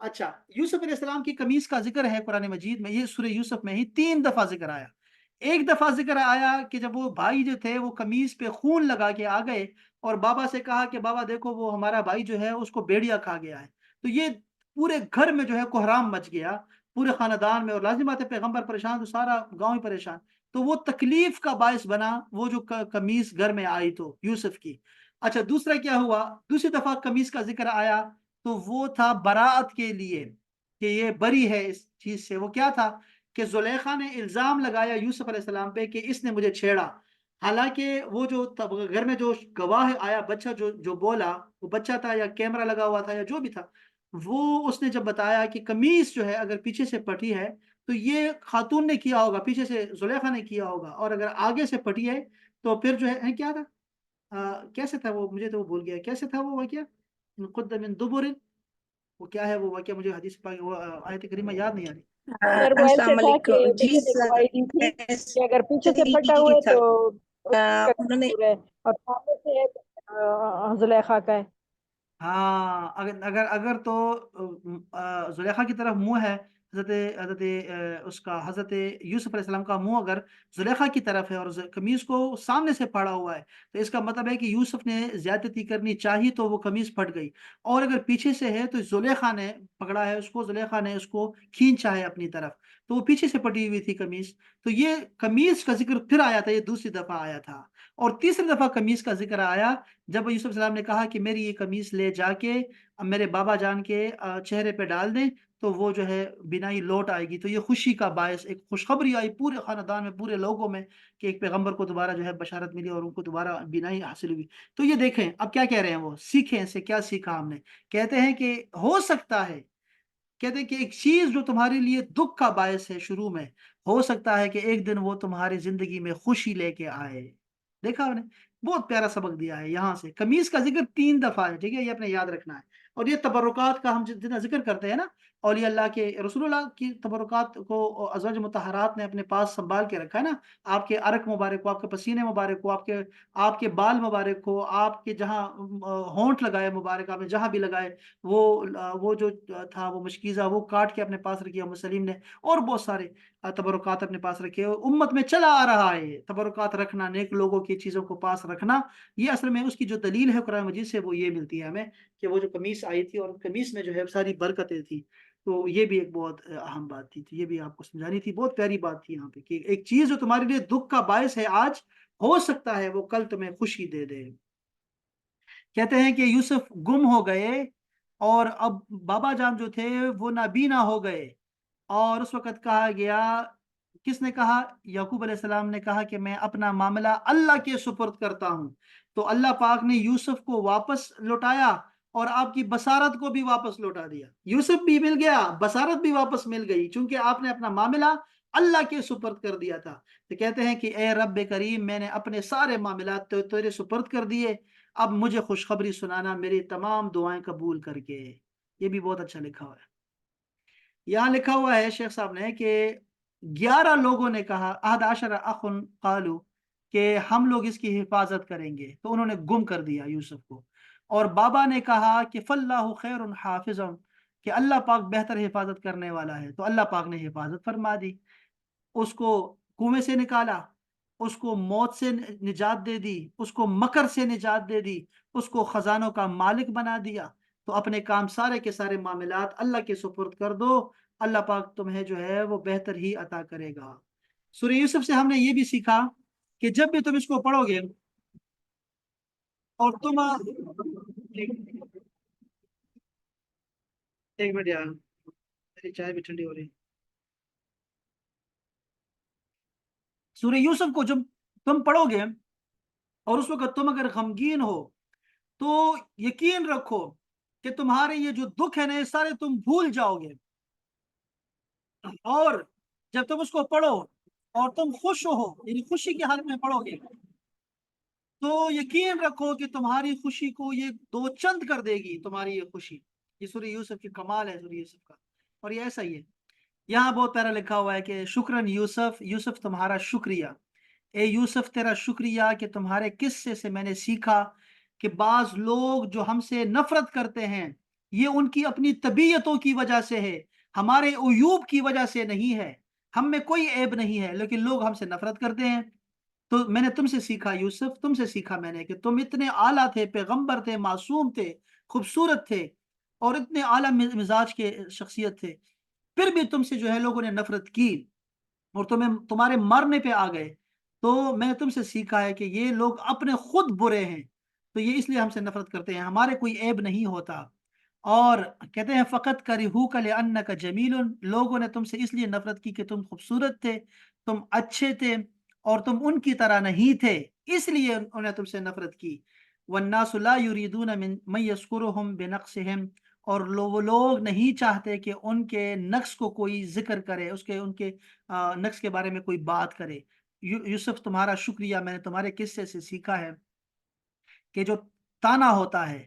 اچھا، یوسف علیہ السلام کی قمیص کا ذکر ہے قرآن مجید میں، یہ سورہ یوسف میں ہی 3 دفعہ ذکر آیا۔ ایک دفعہ ذکر آیا کہ جب وہ بھائی جو تھے وہ قمیص پہ خون لگا کے آ گئے اور بابا سے کہا کہ بابا دیکھو وہ ہمارا بھائی جو ہے اس کو بھیڑیا کھا گیا ہے۔ تو یہ پورے گھر میں جو ہے کوہرام مچ گیا، پورے خاندان میں، اور لازم بات ہے پیغمبر پریشان تو سارا گاؤں ہی پریشان۔ تو وہ تکلیف کا باعث بنا وہ جو قمیص گھر میں آئی تو یوسف کی۔ اچھا دوسرا کیا ہوا، دوسری دفعہ قمیص کا ذکر آیا تو وہ تھا برات کے لیے کہ یہ بری ہے اس چیز سے۔ وہ کیا تھا کہ زلیخا نے الزام لگایا یوسف علیہ السلام پہ کہ اس نے مجھے چھیڑا، حالانکہ وہ جو گھر میں جو گواہ آیا بچہ جو بولا وہ بچہ تھا یا کیمرہ لگا ہوا تھا یا جو بھی تھا، وہ اس نے جب بتایا کہ قمیص جو ہے اگر پیچھے سے پٹی ہے تو یہ خاتون نے کیا ہوگا، پیچھے سے زلیخا نے کیا ہوگا، اور اگر آگے سے پٹی ہے تو پھر جو ہے کیا تھا، کیسے تھا وہ، مجھے تو وہ بھول گیا کیسے تھا وہ واقعہ، قد من دبر، وہ کیا ہے وہ واقعہ، مجھے حدیث پاک وہ آیت کریمہ یاد نہیں آ رہی۔ سر وہ ایسے السلام تھا کہ علیکم جی بیٹے نے سر، گواہی دی تھی ایسے کہ اگر پیچھے سے پٹا ہوا ہی ہے تھا، تو اس کا انہوں نے قصور ہے، اور سامنے سے ہے تو زلیخا کا ہے۔ ہاں اگر تو زلیخا کی طرف منہ ہے، حضرت اس کا حضرت یوسف علیہ السلام کا منہ اگر زلیخا کی طرف ہے اور قمیص کو سامنے سے پھاڑا ہوا ہے تو اس کا مطلب ہے کہ یوسف نے زیادتی کرنی چاہی تو وہ قمیص پھٹ گئی، اور اگر پیچھے سے ہے تو زلیخا نے پکڑا ہے اس کو، زلیخا نے اس کو کھینچا ہے اپنی طرف، تو وہ پیچھے سے پٹی ہوئی تھی قمیص۔ تو یہ قمیص کا ذکر پھر آیا تھا، یہ دوسری دفعہ آیا تھا، اور تیسری دفعہ قمیص کا ذکر آیا جب یوسف علیہ السلام نے کہا کہ میری یہ قمیص لے جا کے میرے بابا جان کے چہرے پہ ڈال دیں تو وہ جو ہے بینائی لوٹ آئے گی۔ تو یہ خوشی کا باعث ایک خوشخبری آئی پورے خاندان میں، پورے لوگوں میں، کہ ایک پیغمبر کو دوبارہ جو ہے بشارت ملی اور ان کو دوبارہ بینائی حاصل ہوئی۔ تو یہ دیکھیں اب کیا کہہ رہے ہیں، وہ سیکھیں، اس سے کیا سیکھا ہم نے، کہتے ہیں کہ ہو سکتا ہے، کہتے ہیں کہ ایک چیز جو تمہارے لیے دکھ کا باعث ہے شروع میں، ہو سکتا ہے کہ ایک دن وہ تمہاری زندگی میں خوشی لے کے آئے۔ دیکھا آپ نے، بہت پیارا سبق دیا ہے یہاں سے۔ قمیص کا ذکر 3 دفعہ ہے، ٹھیک ہے، یہ اپنے یاد رکھنا ہے۔ اور یہ تبرکات کا ہم جتنا ذکر کرتے ہیں نا، اولیاء اللہ کے، رسول اللہ کی تبرکات کو ازواج مطہرات نے اپنے پاس سنبھال کے رکھا ہے نا، آپ کے عرق مبارک کو، آپ کے پسینے مبارک کو، آپ کے بال مبارک کو، آپ کے جہاں ہونٹ لگائے مبارک، آپ نے جہاں بھی لگائے، وہ جو تھا وہ مشکیزہ وہ کاٹ کے اپنے پاس رکھی ام سلیم نے، اور بہت سارے تبرکات اپنے پاس رکھے، اور امت میں چلا آ رہا ہے تبرکات رکھنا، نیک لوگوں کی چیزوں کو پاس رکھنا۔ یہ اصل میں اس کی جو دلیل ہے قرآن مجید سے وہ یہ ملتی ہے ہمیں کہ وہ جو قمیص آئی تھی اور قمیص میں جو ہے ساری برکتیں تھی، تو یہ بھی ایک بہت اہم بات تھی، تو یہ بھی آپ کو سمجھانی تھی، بہت پیاری بات تھی یہاں پہ کہ ایک چیز جو تمہارے لیے دکھ کا باعث ہے آج، ہو سکتا ہے وہ کل تمہیں خوشی دے دے۔ کہتے ہیں کہ یوسف گم ہو گئے اور اب بابا جان جو تھے وہ نابینا ہو گئے، اور اس وقت کہا گیا، کس نے کہا، یعقوب علیہ السلام نے کہا کہ میں اپنا معاملہ اللہ کے سپرد کرتا ہوں۔ تو اللہ پاک نے یوسف کو واپس لوٹایا اور آپ کی بصارت کو بھی واپس لوٹا دیا، یوسف بھی مل گیا، بصارت بھی واپس مل گئی، چونکہ آپ نے اپنا معاملہ اللہ کے سپرد کر دیا تھا۔ تو کہتے ہیں کہ اے رب کریم، میں نے اپنے سارے معاملات تیرے سپرد کر دیے، اب مجھے خوشخبری سنانا میری تمام دعائیں قبول کر کے۔ یہ بھی بہت اچھا لکھا ہوا ہے، یہاں لکھا ہوا ہے شیخ صاحب نے کہ 11 لوگوں نے کہا، احد عشر اخن قالو، کہ ہم لوگ اس کی حفاظت کریں گے، تو انہوں نے گم کر دیا یوسف کو، اور بابا نے کہا کہ فاللہ خیر حافظ، کہ اللہ پاک بہتر حفاظت کرنے والا ہے، تو اللہ پاک نے حفاظت فرما دی، اس کو کنویں سے نکالا، اس کو موت سے نجات دے دی، اس کو مکر سے نجات دے دی، اس کو خزانوں کا مالک بنا دیا۔ تو اپنے کام سارے کے سارے معاملات اللہ کے سپرد کر دو، اللہ پاک تمہیں جو ہے وہ بہتر ہی عطا کرے گا۔ سورہ یوسف سے ہم نے یہ بھی سیکھا کہ جب بھی تم اس کو پڑھو گے اور تم ایک منٹ یار، میری چائے بھی ٹھنڈی ہو رہی۔ سورہ یوسف کو جب تم پڑھو گے اور اس وقت تم اگر غمگین ہو تو یقین رکھو کہ تمہارے یہ جو دکھ ہے نا، یہ سارے تم بھول جاؤ گے، اور جب تم اس کو پڑھو اور تم خوش ہو، یعنی خوشی کی حالت میں پڑھو گے، تو یقین رکھو کہ تمہاری خوشی کو یہ دو چند کر دے گی، تمہاری یہ خوشی۔ یہ سورہ یوسف کی کمال ہے، سورہ یوسف کا، اور یہ ایسا ہی ہے۔ یہاں بہت پیارا لکھا ہوا ہے کہ شکرن یوسف، یوسف تمہارا شکریہ، اے یوسف تیرا شکریہ کہ تمہارے قصے سے میں نے سیکھا کہ بعض لوگ جو ہم سے نفرت کرتے ہیں یہ ان کی اپنی طبیعتوں کی وجہ سے ہے، ہمارے عیوب کی وجہ سے نہیں ہے، ہم میں کوئی عیب نہیں ہے، لیکن لوگ ہم سے نفرت کرتے ہیں۔ تو میں نے تم سے سیکھا یوسف، تم سے سیکھا میں نے کہ تم اتنے اعلیٰ تھے، پیغمبر تھے، معصوم تھے، خوبصورت تھے اور اتنے اعلیٰ مزاج کے شخصیت تھے، پھر بھی تم سے جو ہے لوگوں نے نفرت کی اور تمہارے مرنے پہ آ گئے۔ تو میں نے تم سے سیکھا ہے کہ یہ لوگ اپنے خود برے ہیں، تو یہ اس لیے ہم سے نفرت کرتے ہیں، ہمارے کوئی عیب نہیں ہوتا۔ اور کہتے ہیں فقط کرہوک لأنک جمیل، لوگوں نے تم سے اس لیے نفرت کی کہ تم خوبصورت تھے، تم اچھے تھے اور تم ان کی طرح نہیں تھے، اس لیے انہوں نے تم سے نفرت کی۔ والناس لا یریدون من یذکرہم بنقصہم، اور وہ لوگ نہیں چاہتے کہ ان کے نقص کو کوئی ذکر کرے، ان کے نقص کے بارے میں کوئی بات کرے۔ یوسف تمہارا شکریہ، میں نے تمہارے قصے سے سیکھا ہے کہ جو تانا ہوتا ہے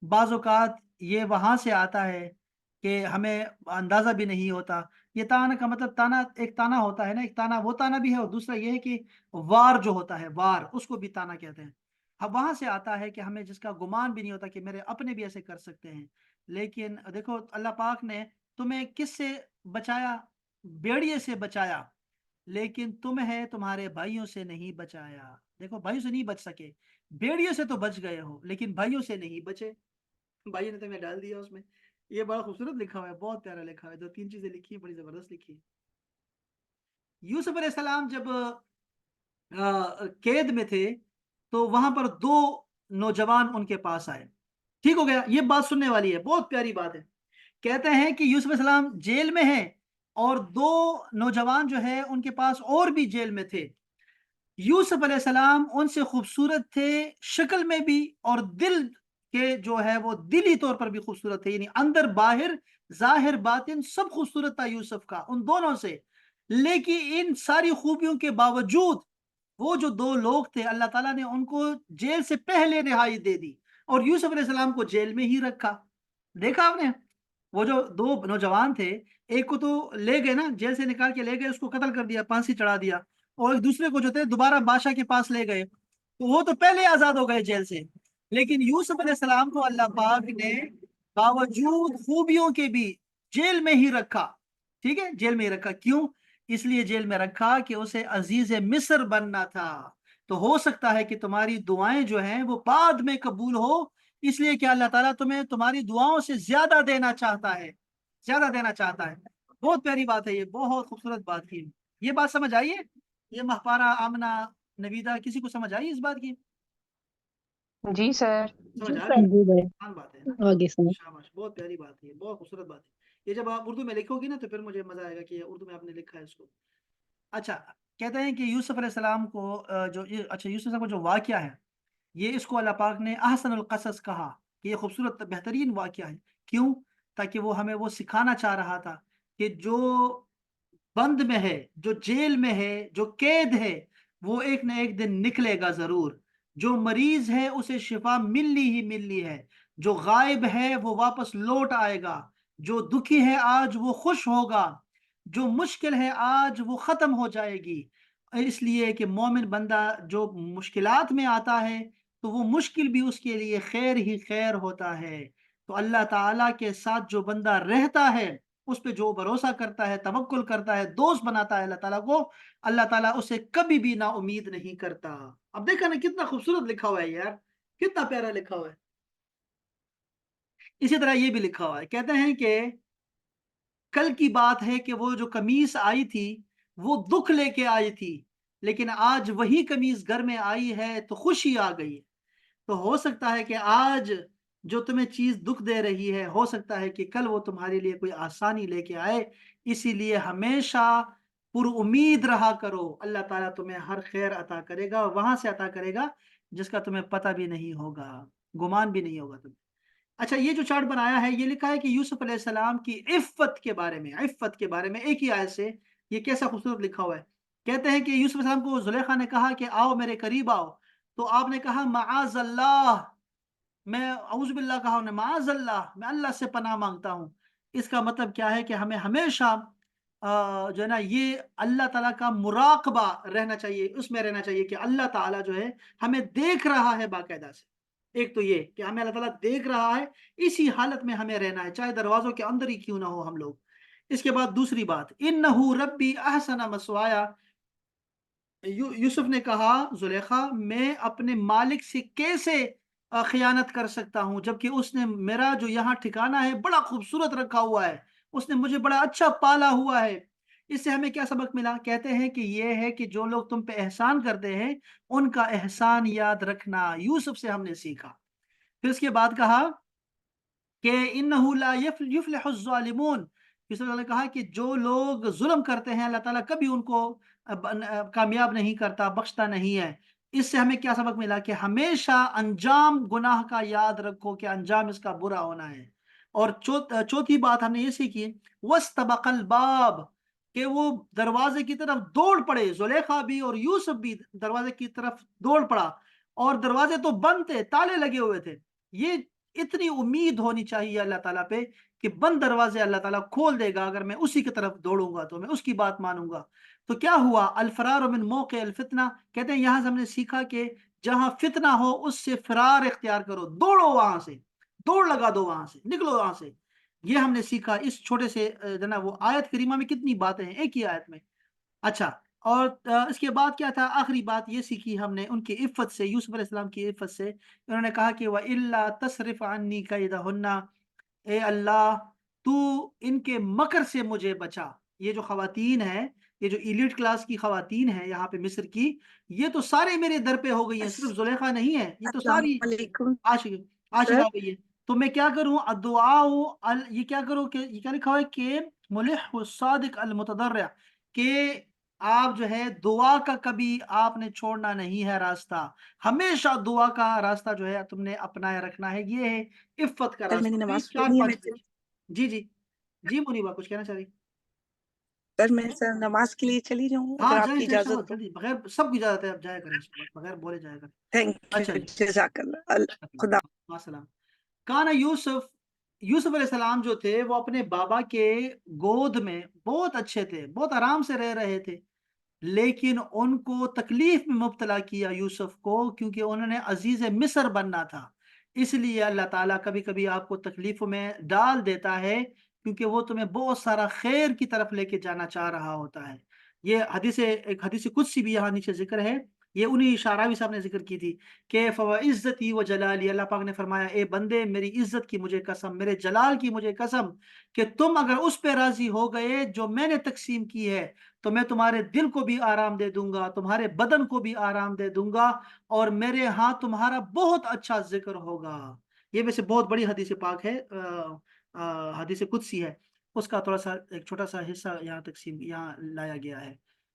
بعض اوقات یہ وہاں سے آتا ہے کہ ہمیں اندازہ بھی نہیں ہوتا۔ یہ تانا کا مطلب تانا، ایک تانا ہوتا ہے نا، ایک تانا وہ تانا بھی ہے اور دوسرا یہ ہے کہ وار جو ہوتا ہے، وار اس کو بھی تانا کہتے ہیں۔ اب وہاں سے آتا ہے کہ ہمیں جس کا گمان بھی نہیں ہوتا کہ میرے اپنے بھی ایسے کر سکتے ہیں۔ لیکن دیکھو اللہ پاک نے تمہیں کس سے بچایا؟ بیڑیے سے بچایا، لیکن تمہیں تمہارے بھائیوں سے نہیں بچایا۔ دیکھو بھائیوں سے نہیں بچ سکے، بیڑیوں سے تو بچ گئے ہو لیکن بھائیوں سے نہیں بچے، بھائیوں نے تمہیں ڈال دیا اس میں۔ یہ بڑا خوبصورت لکھا ہوا ہے، بہت پیارا لکھا ہوا ہے، 2-3 چیزیں لکھی ہیں، بڑی زبردست لکھی ہیں۔ یوسف علیہ السلام جب قید میں تھے تو وہاں پر 2 نوجوان ان کے پاس آئے۔ ٹھیک ہو گیا، یہ بات سننے والی ہے، بہت پیاری بات ہے۔ کہتے ہیں کہ یوسف علیہ السلام جیل میں ہیں اور 2 نوجوان جو ہے ان کے پاس اور بھی جیل میں تھے۔ یوسف علیہ السلام ان سے خوبصورت تھے شکل میں بھی اور دل کے جو ہے وہ دلی طور پر بھی خوبصورت تھے، یعنی اندر باہر ظاہر باطن سب خوبصورت تھا یوسف کا ان دونوں سے۔ لیکن ان ساری خوبیوں کے باوجود وہ جو 2 لوگ تھے اللہ تعالیٰ نے ان کو جیل سے پہلے رہائی دے دی اور یوسف علیہ السلام کو جیل میں ہی رکھا۔ دیکھا آپ نے، وہ جو 2 نوجوان تھے، ایک کو تو لے گئے نا، جیل سے نکال کے لے گئے، اس کو قتل کر دیا، پھانسی چڑھا دیا، اور ایک دوسرے کو جو تھے دوبارہ بادشاہ کے پاس لے گئے، تو وہ تو پہلے آزاد ہو گئے جیل سے۔ لیکن یوسف علیہ السلام کو اللہ پاک نے باوجود خوبیوں کے بھی جیل میں ہی رکھا۔ ٹھیک ہے، جیل میں ہی رکھا، کیوں؟ اس لیے جیل میں رکھا کہ اسے عزیز مصر بننا تھا۔ تو ہو سکتا ہے کہ تمہاری دعائیں جو ہیں وہ بعد میں قبول ہو، اس لیے کہ اللہ تعالیٰ تمہیں تمہاری دعاؤں سے زیادہ دینا چاہتا ہے، زیادہ دینا چاہتا ہے۔ بہت پیاری بات ہے، یہ بہت خوبصورت بات کی۔ یہ بات سمجھ آئیے؟ یہ مہپارہ، آمنہ، نویدہ، کسی کو سمجھ آئی اس بات کی؟ جی سر۔ سمجھ آ سر گئی؟ جی بھائی آسان بات ہے نا؟ آگے سمجھ۔ شاباش، بہت پیاری بات ہے، بہت خوبصورت بات ہے۔ یہ جب آپ اردو میں لکھو گی نا تو پھر مجھے مزہ آئے گا کہ اردو میں آپ نے لکھا ہے اس کو۔ اچھا، کہتے ہیں کہ یوسف علیہ السلام کو اچھا یوسف علیہ السلام کو جو واقعہ ہے، یہ اس کو اللہ پاک نے احسن القصص کہا کہ یہ خوبصورت بہترین واقعہ ہے۔ کیوں؟ تاکہ وہ ہمیں وہ سکھانا چاہ رہا تھا کہ جو بند میں ہے، جو جیل میں ہے، جو قید ہے، وہ ایک نہ ایک دن نکلے گا ضرور۔ جو مریض ہے اسے شفا ملنی ہی ملنی ہے، جو غائب ہے وہ واپس لوٹ آئے گا، جو دکھی ہے آج وہ خوش ہوگا، جو مشکل ہے آج وہ ختم ہو جائے گی۔ اس لیے کہ مومن بندہ جو مشکلات میں آتا ہے تو وہ مشکل بھی اس کے لیے خیر ہی خیر ہوتا ہے۔ تو اللہ تعالیٰ کے ساتھ جو بندہ رہتا ہے، اس پہ جو بھروسہ کرتا ہے، توکل کرتا ہے، دوست بناتا ہے اللہ تعالیٰ کو، اللہ تعالیٰ اسے کبھی بھی نا امید نہیں کرتا۔ اب دیکھا نا کتنا خوبصورت لکھا ہوا ہے یار، کتنا پیارا لکھا ہوا ہے۔ اسی طرح یہ بھی لکھا ہوا ہے، کہتے ہیں کہ کل کی بات ہے کہ وہ جو قمیص آئی تھی وہ دکھ لے کے آئی تھی، لیکن آج وہی قمیص گھر میں آئی ہے تو خوشی آ گئی۔ تو ہو سکتا ہے کہ آج جو تمہیں چیز دکھ دے رہی ہے، ہو سکتا ہے کہ کل وہ تمہارے لیے کوئی آسانی لے کے آئے۔ اسی لیے ہمیشہ پر امید رہا کرو، اللہ تعالیٰ تمہیں ہر خیر عطا کرے گا، وہاں سے عطا کرے گا جس کا تمہیں پتہ بھی نہیں ہوگا، گمان بھی نہیں ہوگا تمہیں۔ اچھا، یہ جو چارٹ بنایا ہے، یہ لکھا ہے کہ یوسف علیہ السلام کی عفت کے بارے میں، عفت کے بارے میں ایک ہی آیت سے یہ کیسا خوبصورت لکھا ہوا ہے۔ کہتے ہیں کہ یوسف علیہ السلام کو زلیخا نے کہا کہ آؤ میرے قریب آؤ، تو آپ نے کہا معاذ اللہ، میں اعوذ باللہ کہا، انہیں معاذ اللہ، میں اللہ سے پناہ مانگتا ہوں۔ اس کا مطلب کیا ہے کہ ہمیں ہمیشہ جو ہے نا یہ اللہ تعالیٰ کا مراقبہ رہنا چاہیے، اس میں رہنا چاہیے کہ اللہ تعالیٰ جو ہے ہمیں دیکھ رہا ہے باقاعدہ سے۔ ایک تو یہ کہ ہمیں اللہ تعالیٰ دیکھ رہا ہے، اسی حالت میں ہمیں رہنا ہے، چاہے دروازوں کے اندر ہی کیوں نہ ہو ہم لوگ۔ اس کے بعد دوسری بات، انہو ربی احسن مسوایا، یوسف نے کہا زلیخا میں اپنے مالک سے کیسے خیانت کر سکتا ہوں، جبکہ اس نے میرا جو یہاں ٹھکانہ ہے بڑا خوبصورت رکھا ہوا ہے، اس نے مجھے بڑا اچھا پالا ہوا ہے۔ اس سے ہمیں کیا سبق ملا؟ کہتے ہیں کہ یہ ہے کہ جو لوگ تم پہ احسان کرتے ہیں ان کا احسان یاد رکھنا، یوسف سے ہم نے سیکھا۔ پھر اس کے بعد کہا کہ انہو لا یفلح الظالمون، یوسف علیہ نے کہا کہ جو لوگ ظلم کرتے ہیں اللہ تعالیٰ کبھی ان کو کامیاب نہیں کرتا، بخشتا نہیں ہے۔ اس سے ہمیں کیا سبق ملا؟ کہ ہمیشہ انجام گناہ کا یاد رکھو کہ انجام اس کا برا ہونا ہے۔ اور چوتھی بات ہم نے یہ سیکھی، وَاسْتَبَقَ الْبَابَ، کہ وہ دروازے کی طرف دوڑ پڑے، زلیخا بھی اور یوسف بھی دروازے کی طرف دوڑ پڑا، اور دروازے تو بند تھے، تالے لگے ہوئے تھے۔ یہ اتنی امید ہونی چاہیے اللہ تعالیٰ پہ کہ بند دروازے اللہ تعالیٰ کھول دے گا اگر میں اسی کی طرف دوڑوں گا، تو میں اس کی بات مانوں گا۔ تو کیا ہوا؟ الفرار من موقع الفتنہ، کہتے ہیں یہاں سے ہم نے سیکھا کہ جہاں فتنہ ہو اس سے فرار اختیار کرو، دوڑو وہاں سے، دوڑ لگا دو وہاں سے، نکلو وہاں سے۔ یہ ہم نے سیکھا اس چھوٹے سے جناب وہ آیت کریمہ میں کتنی باتیں ہیں ایک ہی آیت میں۔ اچھا، اور اس کے بعد کیا تھا؟ آخری بات یہ سیکھی ہم نے ان کی عفت سے، یوسف علیہ السلام کی عفت سے۔ انہوں نے کہا کہ وَإِلَّا تَصْرِفْ عَنِّي كَيْدَهُنَّ، اے اللہ تو ان کے مکر سے مجھے بچا۔ یہ جو خواتین ہیں، یہ جو ایلیٹ کلاس کی خواتین ہیں یہاں پہ مصر کی، یہ تو سارے میرے در پہ ہو گئی ہیں، صرف زلیخا نہیں ہے، یہ تو السلام ساری علیکم عاشق سر۔ آ گئی ہے۔ تو میں کیا کروں؟ الدعاء، یہ کیا کروں کہ یہ کیا لکھا ہوا ہے کہ ملح الصادق المتضرع، کہ آپ جو ہے دعا کا کبھی آپ نے چھوڑنا نہیں ہے راستہ، ہمیشہ دعا کا راستہ جو ہے تم نے اپنائے رکھنا ہے، یہ ہے عفت کا سر میں راستہ۔ نے تو یہ نماز چار پڑھنی ہے، پانچ میں چیزیں۔ جی جی جی منیبا کچھ کہنا چاہ رہی؟ سر نماز کے لیے چلی جاؤں اگر ہاں آپ جائیں کی جائیں انشاءاللہ، اجازت ہو؟ جلدی، بغیر سب کی اجازت ہے، اب جایا کریں انشاءاللہ، بغیر بولے جایا کریں۔ تھینک اچھا یو، جی، جزاک اللہ، خدا۔ السلام۔ کانا یوسف علیہ السلام جو تھے وہ اپنے بابا کے گود میں بہت اچھے تھے، بہت آرام سے رہ رہے تھے، لیکن ان کو تکلیف میں مبتلا کیا یوسف کو، کیونکہ انہوں نے عزیز مصر بننا تھا۔ اس لیے اللہ تعالیٰ کبھی کبھی آپ کو تکلیفوں میں ڈال دیتا ہے، کیونکہ وہ تمہیں بہت سارا خیر کی طرف لے کے جانا چاہ رہا ہوتا ہے۔ یہ ایک حدیث قدسی بھی یہاں نیچے ذکر ہے، یہ انہی شعراوی صاحب نے ذکر کی تھی کہ فَوَعِزَّتِي وَجَلَالِي، اللہ پاک نے فرمایا اے بندے میری عزت کی مجھے قسم، میرے جلال کی مجھے قسم، کہ تم اگر اس پہ راضی ہو گئے جو میں نے تقسیم کی ہے تو میں تمہارے دل کو بھی آرام دے دوں گا، تمہارے بدن کو بھی آرام دے دوں گا، اور میرے ہاں تمہارا بہت اچھا ذکر ہوگا۔ یہ ویسے بہت بڑی حدیث پاک ہے، حدیث قدسی ہے، اس کا تھوڑا سا ایک چھوٹا سا حصہ یہاں لایا گیا ہے۔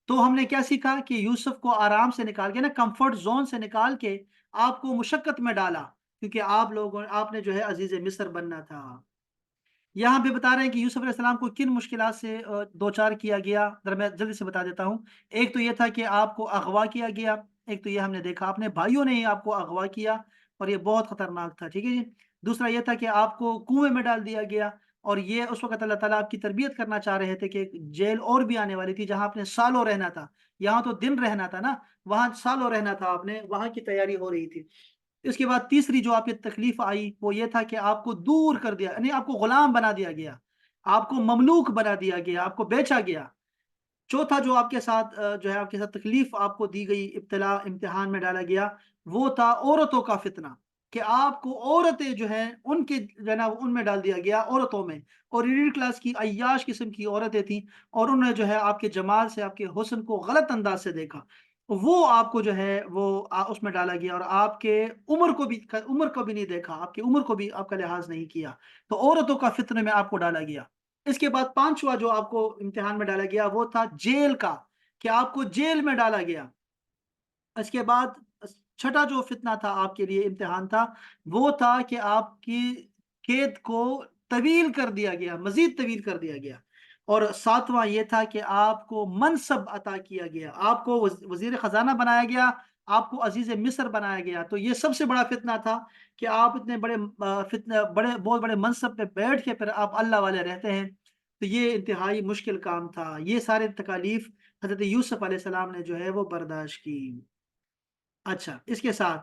تو ہم نے کیا سیکھا کہ یوسف کو آرام سے نکال کے نا، کمفرٹ زون سے نکال کے آپ کو مشقت میں ڈالا، کیونکہ آپ نے جو ہے عزیز مصر بننا تھا۔ یہاں پہ بتا رہے ہیں کہ یوسف علیہ السلام کو کن مشکلات سے دوچار کیا گیا، ذرا میں جلدی سے بتا دیتا ہوں۔ ایک تو یہ تھا کہ آپ کو اغوا کیا گیا، ایک تو یہ ہم نے دیکھا اپنے بھائیوں نے ہی آپ کو اغوا کیا، اور یہ بہت خطرناک تھا، ٹھیک ہے جی۔ دوسرا یہ تھا کہ آپ کو کنویں میں ڈال دیا گیا، اور یہ اس وقت اللہ تعالیٰ آپ کی تربیت کرنا چاہ رہے تھے کہ جیل اور بھی آنے والی تھی جہاں آپ نے سالوں رہنا تھا، یہاں تو دن رہنا تھا نا، وہاں سالوں رہنا تھا، آپ نے وہاں کی تیاری ہو رہی تھی۔ اس کے بعد تیسری جو آپ کی تکلیف آئی وہ یہ تھا کہ آپ کو دور کر دیا، یعنی آپ کو غلام بنا دیا گیا، آپ کو مملوک بنا دیا گیا، آپ کو بیچا گیا۔ چوتھا جو آپ کے ساتھ جو ہے آپ کے ساتھ تکلیف آپ کو دی گئی، ابتلا امتحان میں ڈالا گیا، وہ تھا عورتوں کا فتنہ، کہ آپ کو عورتیں جو ہیں ان کے جناب ان میں ڈال دیا گیا، عورتوں میں، اور ایلیٹ کلاس کی عیاش قسم کی عورتیں تھیں، اور انہوں نے جو ہے آپ کے جمال سے آپ کے حسن کو غلط انداز سے دیکھا، وہ آپ کو جو ہے وہ اس میں ڈالا گیا، اور آپ کے عمر کو بھی نہیں دیکھا، آپ کی عمر کو بھی آپ کا لحاظ نہیں کیا، تو عورتوں کا فتنے میں آپ کو ڈالا گیا۔ اس کے بعد پانچواں جو آپ کو امتحان میں ڈالا گیا وہ تھا جیل کا، کہ آپ کو جیل میں ڈالا گیا۔ اس کے بعد چھٹا جو فتنہ تھا آپ کے لیے امتحان تھا، وہ تھا کہ آپ کی قید کو طویل کر دیا گیا، مزید طویل کر دیا گیا۔ اور ساتواں یہ تھا کہ آپ کو منصب عطا کیا گیا، آپ کو وزیر خزانہ بنایا گیا، آپ کو عزیز مصر بنایا گیا۔ تو یہ سب سے بڑا فتنہ تھا کہ آپ اتنے بڑے بہت بڑے منصب پہ بیٹھ کے پھر آپ اللہ والے رہتے ہیں، تو یہ انتہائی مشکل کام تھا۔ یہ سارے تکالیف حضرت یوسف علیہ السلام نے جو ہے وہ برداشت کی۔ اچھا، اس کے ساتھ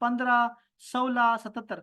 15, 16, 77,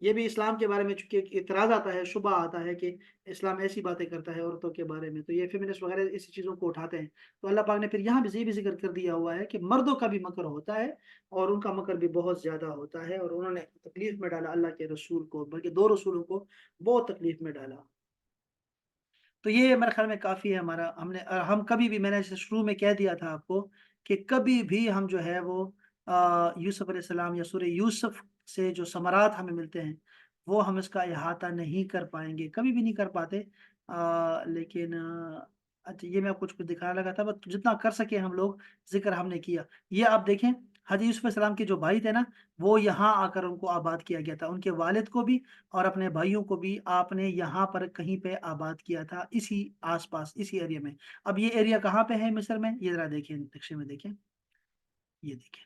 یہ بھی اسلام کے بارے میں چونکہ اعتراض آتا ہے، شبہ آتا ہے کہ اسلام ایسی باتیں کرتا ہے عورتوں کے بارے میں، تو یہ فیمنسٹ وغیرہ اسی چیزوں کو اٹھاتے ہیں۔ تو اللہ پاک نے پھر یہاں بھی یہ بھی ذکر کر دیا ہوا ہے کہ مردوں کا بھی مکر ہوتا ہے، اور ان کا مکر بھی بہت زیادہ ہوتا ہے، اور انہوں نے تکلیف میں ڈالا اللہ کے رسول کو، بلکہ 2 رسولوں کو بہت تکلیف میں ڈالا۔ تو یہ میرے خیال میں کافی ہے ہمارا، ہم کبھی بھی، میں نے جیسے شروع میں کہہ دیا تھا آپ کو کہ کبھی بھی ہم جو ہے وہ یوسف علیہ السلام یا سورہ یوسف سے جو ثمرات ہمیں ملتے ہیں وہ ہم اس کا احاطہ نہیں کر پائیں گے، کبھی بھی نہیں کر پاتے۔ لیکن اچھا، یہ میں کچھ دکھانے لگا تھا، بس جتنا کر سکے ہم لوگ ذکر ہم نے کیا۔ یہ آپ دیکھیں، حضرت یوسف علیہ السلام کے جو بھائی تھے نا، وہ یہاں آ کر ان کو آباد کیا گیا تھا، ان کے والد کو بھی اور اپنے بھائیوں کو بھی آپ نے یہاں پر کہیں پہ آباد کیا تھا، اسی آس پاس، اسی ایریا میں۔ اب یہ ایریا کہاں پہ ہے مصر میں؟ یہ ذرا دیکھیں نقشے میں، دیکھیں، یہ دیکھیں،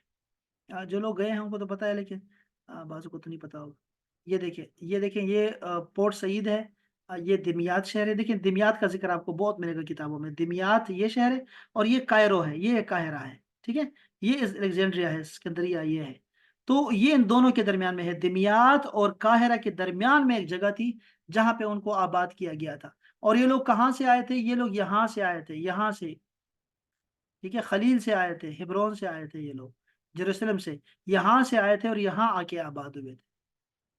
جو لوگ گئے ہیں ان کو تو پتہ ہے، لیکن بعضوں کو تو نہیں پتا ہوگا۔ یہ دیکھیں، یہ دیکھیں، یہ پورٹ سعید ہے، یہ دمیات شہر ہے۔ دیکھیں دمیات کا ذکر آپ کو بہت ملے گا کتابوں میں، دمیات یہ شہر ہے، اور یہ کائرو ہے، یہ قاہرہ ہے، ٹھیک ہے، یہ الیگزینڈریا ہے، اسکندریہ یہ ہے۔ تو یہ ان دونوں کے درمیان میں ہے، دمیات اور قاہرہ کے درمیان میں ایک جگہ تھی جہاں پہ ان کو آباد کیا گیا تھا۔ اور یہ لوگ کہاں سے آئے تھے؟ یہ لوگ یہاں سے آئے تھے، یہاں سے، ٹھیک ہے، خلیل سے آئے تھے، ہبرون سے آئے تھے، یہ لوگ جیروسلم سے یہاں سے آئے تھے اور یہاں آ کے آباد ہوئے تھے۔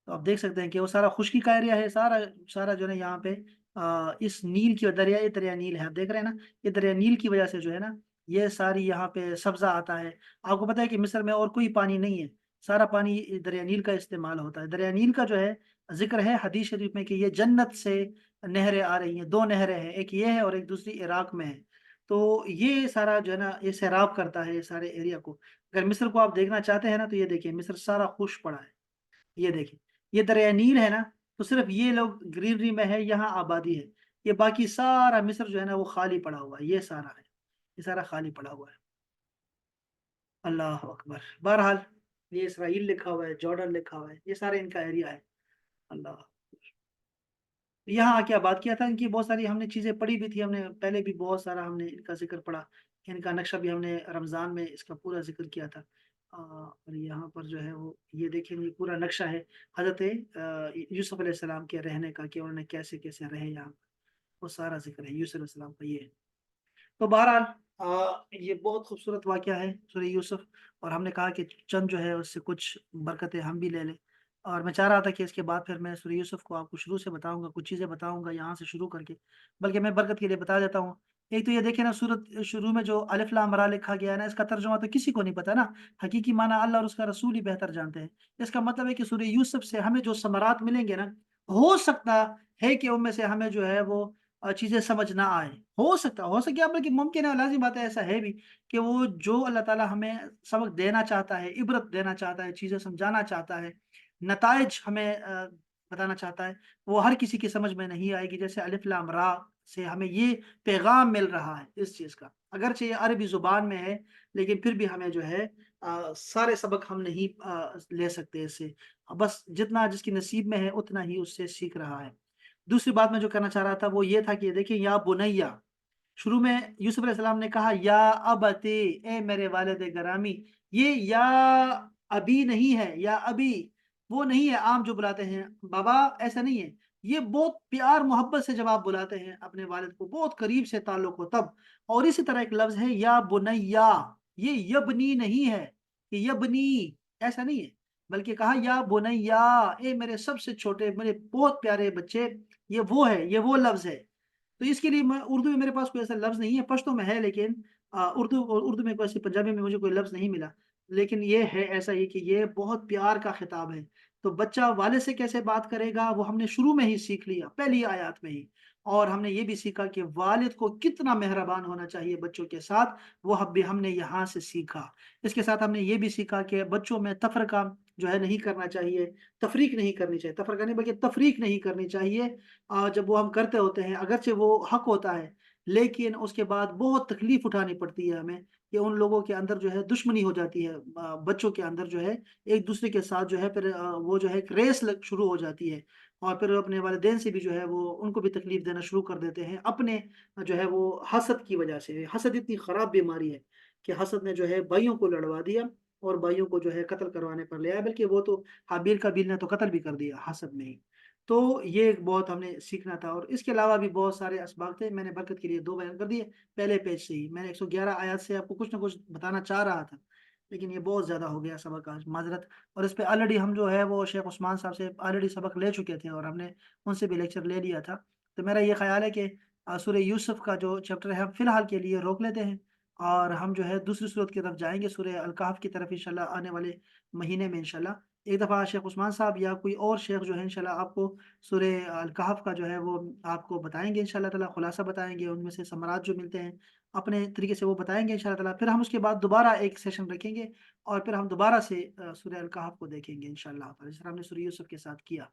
تو آپ دیکھ سکتے ہیں کہ وہ سارا خشکی کا ایریا ہے، سارا سارا جو ہے نا یہاں پہ اس نیل کی دریا، یہ دریا نیل ہے، آپ دیکھ رہے ہیں نا، یہ دریا نیل کی وجہ سے جو ہے نا یہ ساری یہاں پہ سبزہ آتا ہے۔ آپ کو پتہ ہے کہ مصر میں اور کوئی پانی نہیں ہے، سارا پانی دریا نیل کا استعمال ہوتا ہے۔ دریا نیل کا جو ہے ذکر ہے حدیث شریف میں کہ یہ جنت سے نہریں آ رہی ہیں، 2 نہریں ہیں، ایک یہ ہے اور ایک دوسری عراق میں ہے۔ تو یہ سارا جو ہے نا یہ سیراب کرتا ہے سارے ایریا کو۔ اگر مصر کو آپ دیکھنا چاہتے ہیں نا تو یہ دیکھیں، مصر سارا خشک پڑا ہے، یہ دیکھیں، یہ دریا نیل ہے نا، تو صرف یہ لوگ گرینری میں ہے، یہاں آبادی ہے۔ یہ باقی سارا مصر جو ہے نا وہ خالی پڑا ہوا ہے، یہ سارا ہے، یہ سارا خالی پڑا ہوا ہے۔ اللہ اکبر۔ بہرحال یہ اسرائیل لکھا ہوا ہے، جارڈن لکھا ہوا ہے، یہ سارے ان کا ایریا ہے۔ اللہ، یہاں آ کے آباد کیا تھا۔ ان کی بہت ساری ہم نے چیزیں پڑھی بھی تھی، ہم نے پہلے بھی بہت سارا ہم نے ان کا ذکر پڑھا، ان کا نقشہ بھی ہم نے رمضان میں اس کا پورا ذکر کیا تھا۔ اور یہاں پر جو ہے وہ یہ دیکھیں، یہ پورا نقشہ ہے حضرت یوسف علیہ السلام کے رہنے کا، کہ انہوں نے کیسے کیسے رہے یہاں، وہ سارا ذکر ہے یوسف علیہ السلام کا۔ یہ ہے، تو بہرحال یہ بہت خوبصورت واقعہ ہے سورہ یوسف، اور ہم نے کہا کہ چند جو ہے اس سے کچھ برکتیں ہم بھی لے لیں۔ اور میں چاہ رہا تھا کہ اس کے بعد پھر میں سورہ یوسف کو آپ کو شروع سے بتاؤں گا، کچھ چیزیں بتاؤں گا یہاں سے شروع کر کے، بلکہ میں برکت کے لیے بتا دیتا ہوں۔ ایک تو یہ دیکھیں نا، سورت شروع میں جو الف لام را لکھا گیا ہے نا، اس کا ترجمہ تو کسی کو نہیں پتا نا، حقیقی معنی اللہ اور اس کا رسول ہی بہتر جانتے ہیں۔ اس کا مطلب ہے کہ سورہ یوسف سے ہمیں جو ثمرات ملیں گے نا، ہو سکتا ہے کہ ان میں سے ہمیں جو ہے وہ چیزیں سمجھ نہ آئے، ہو سکے، بلکہ ممکن ہے، لازم بات ہے، ایسا ہے بھی کہ وہ جو اللہ تعالیٰ ہمیں سبق دینا چاہتا ہے، عبرت دینا چاہتا ہے، چیزیں سمجھانا چاہتا ہے، نتائج ہمیں بتانا چاہتا ہے، وہ ہر کسی کی سمجھ میں نہیں آئے گی۔ جیسے الف لام را سے ہمیں یہ پیغام مل رہا ہے اس چیز کا، اگرچہ یہ عربی زبان میں ہے، لیکن پھر بھی ہمیں جو ہے سارے سبق ہم نہیں لے سکتے اس سے، بس جتنا جس کی نصیب میں ہے اتنا ہی اس سے سیکھ رہا ہے۔ دوسری بات میں جو کرنا چاہ رہا تھا وہ یہ تھا کہ دیکھیں، یا بنیا، شروع میں یوسف علیہ السلام نے کہا یا ابتی، اے میرے والد گرامی، یہ یا ابھی نہیں ہے، یا ابھی وہ نہیں ہے عام جو بلاتے ہیں بابا، ایسا نہیں ہے، یہ بہت پیار محبت سے جب آپ بلاتے ہیں اپنے والد کو، بہت قریب سے تعلق ہو تب۔ اور اسی طرح ایک لفظ ہے یا بنیا، یہ یبنی نہیں ہے کہ یبنی، ایسا نہیں ہے، بلکہ کہا یا بنیا، اے میرے سب سے چھوٹے، میرے بہت پیارے بچے، یہ وہ ہے، یہ وہ لفظ ہے۔ تو اس کے لیے میں اردو میں میرے پاس کوئی ایسا لفظ نہیں ہے، پشتو میں ہے، لیکن اردو میں کوئی ایسی، پنجابی میں مجھے کوئی لفظ نہیں ملا، لیکن یہ ہے ایسا ہی کہ یہ بہت پیار کا خطاب ہے۔ تو بچہ والد سے کیسے بات کرے گا وہ ہم نے شروع میں ہی سیکھ لیا، پہلی آیات میں ہی۔ اور ہم نے یہ بھی سیکھا کہ والد کو کتنا مہربان ہونا چاہیے بچوں کے ساتھ، وہ ہم نے یہاں سے سیکھا۔ اس کے ساتھ ہم نے یہ بھی سیکھا کہ بچوں میں تفرقہ جو ہے نہیں کرنا چاہیے، تفریق نہیں کرنی چاہیے، تفرقہ نہیں بلکہ تفریق نہیں کرنی چاہیے جب وہ ہم کرتے ہوتے ہیں، اگرچہ وہ حق ہوتا ہے، لیکن اس کے بعد بہت تکلیف اٹھانی پڑتی ہے ہمیں کہ ان لوگوں کے اندر جو ہے دشمنی ہو جاتی ہے، بچوں کے اندر جو ہے ایک دوسرے کے ساتھ جو ہے پھر وہ جو ہے ایک ریس شروع ہو جاتی ہے، اور پھر اپنے والدین سے بھی جو ہے وہ ان کو بھی تکلیف دینا شروع کر دیتے ہیں اپنے جو ہے وہ حسد کی وجہ سے۔ حسد اتنی خراب بیماری ہے کہ حسد نے جو ہے بھائیوں کو لڑوا دیا، اور بھائیوں کو جو ہے قتل کروانے پر لے آیا، بلکہ وہ تو حابیل قابیل نے تو قتل بھی کر دیا حسد میں ہی۔ تو یہ ایک بہت ہم نے سیکھنا تھا، اور اس کے علاوہ بھی بہت سارے اسباق تھے، میں نے برکت کے لیے 2 بیان کر دیے پہلے پیج سے ہی۔ میں نے 111 آیات سے آپ کو کچھ نہ کچھ بتانا چاہ رہا تھا، لیکن یہ بہت زیادہ ہو گیا سبق آج، معذرت۔ اور اس پہ آلریڈی ہم جو ہے وہ شیخ عثمان صاحب سے آلریڈی سبق لے چکے تھے، اور ہم نے ان سے بھی لیکچر لے لیا تھا۔ تو میرا یہ خیال ہے کہ سورہ یوسف کا جو چیپٹر ہے ہم فی الحال کے لیے روک لیتے ہیں، اور ہم جو ہے دوسری صورت کی طرف جائیں گے، سورہ الکہف کی طرف انشاءاللہ آنے والے مہینے میں انشاءاللہ۔ ایک دفعہ شیخ عثمان صاحب یا کوئی اور شیخ جو ہے انشاءاللہ آپ کو سورہ الکہف کا جو ہے وہ آپ کو بتائیں گے انشاءاللہ تعالیٰ، خلاصہ بتائیں گے، ان میں سے ثمرات جو ملتے ہیں اپنے طریقے سے وہ بتائیں گے انشاءاللہ تعالیٰ۔ پھر ہم اس کے بعد دوبارہ ایک سیشن رکھیں گے، اور پھر ہم دوبارہ سے سورہ الکہف کو دیکھیں گے انشاءاللہ تعالیٰ، جس طرح ہم نے سورہ یوسف کے ساتھ کیا۔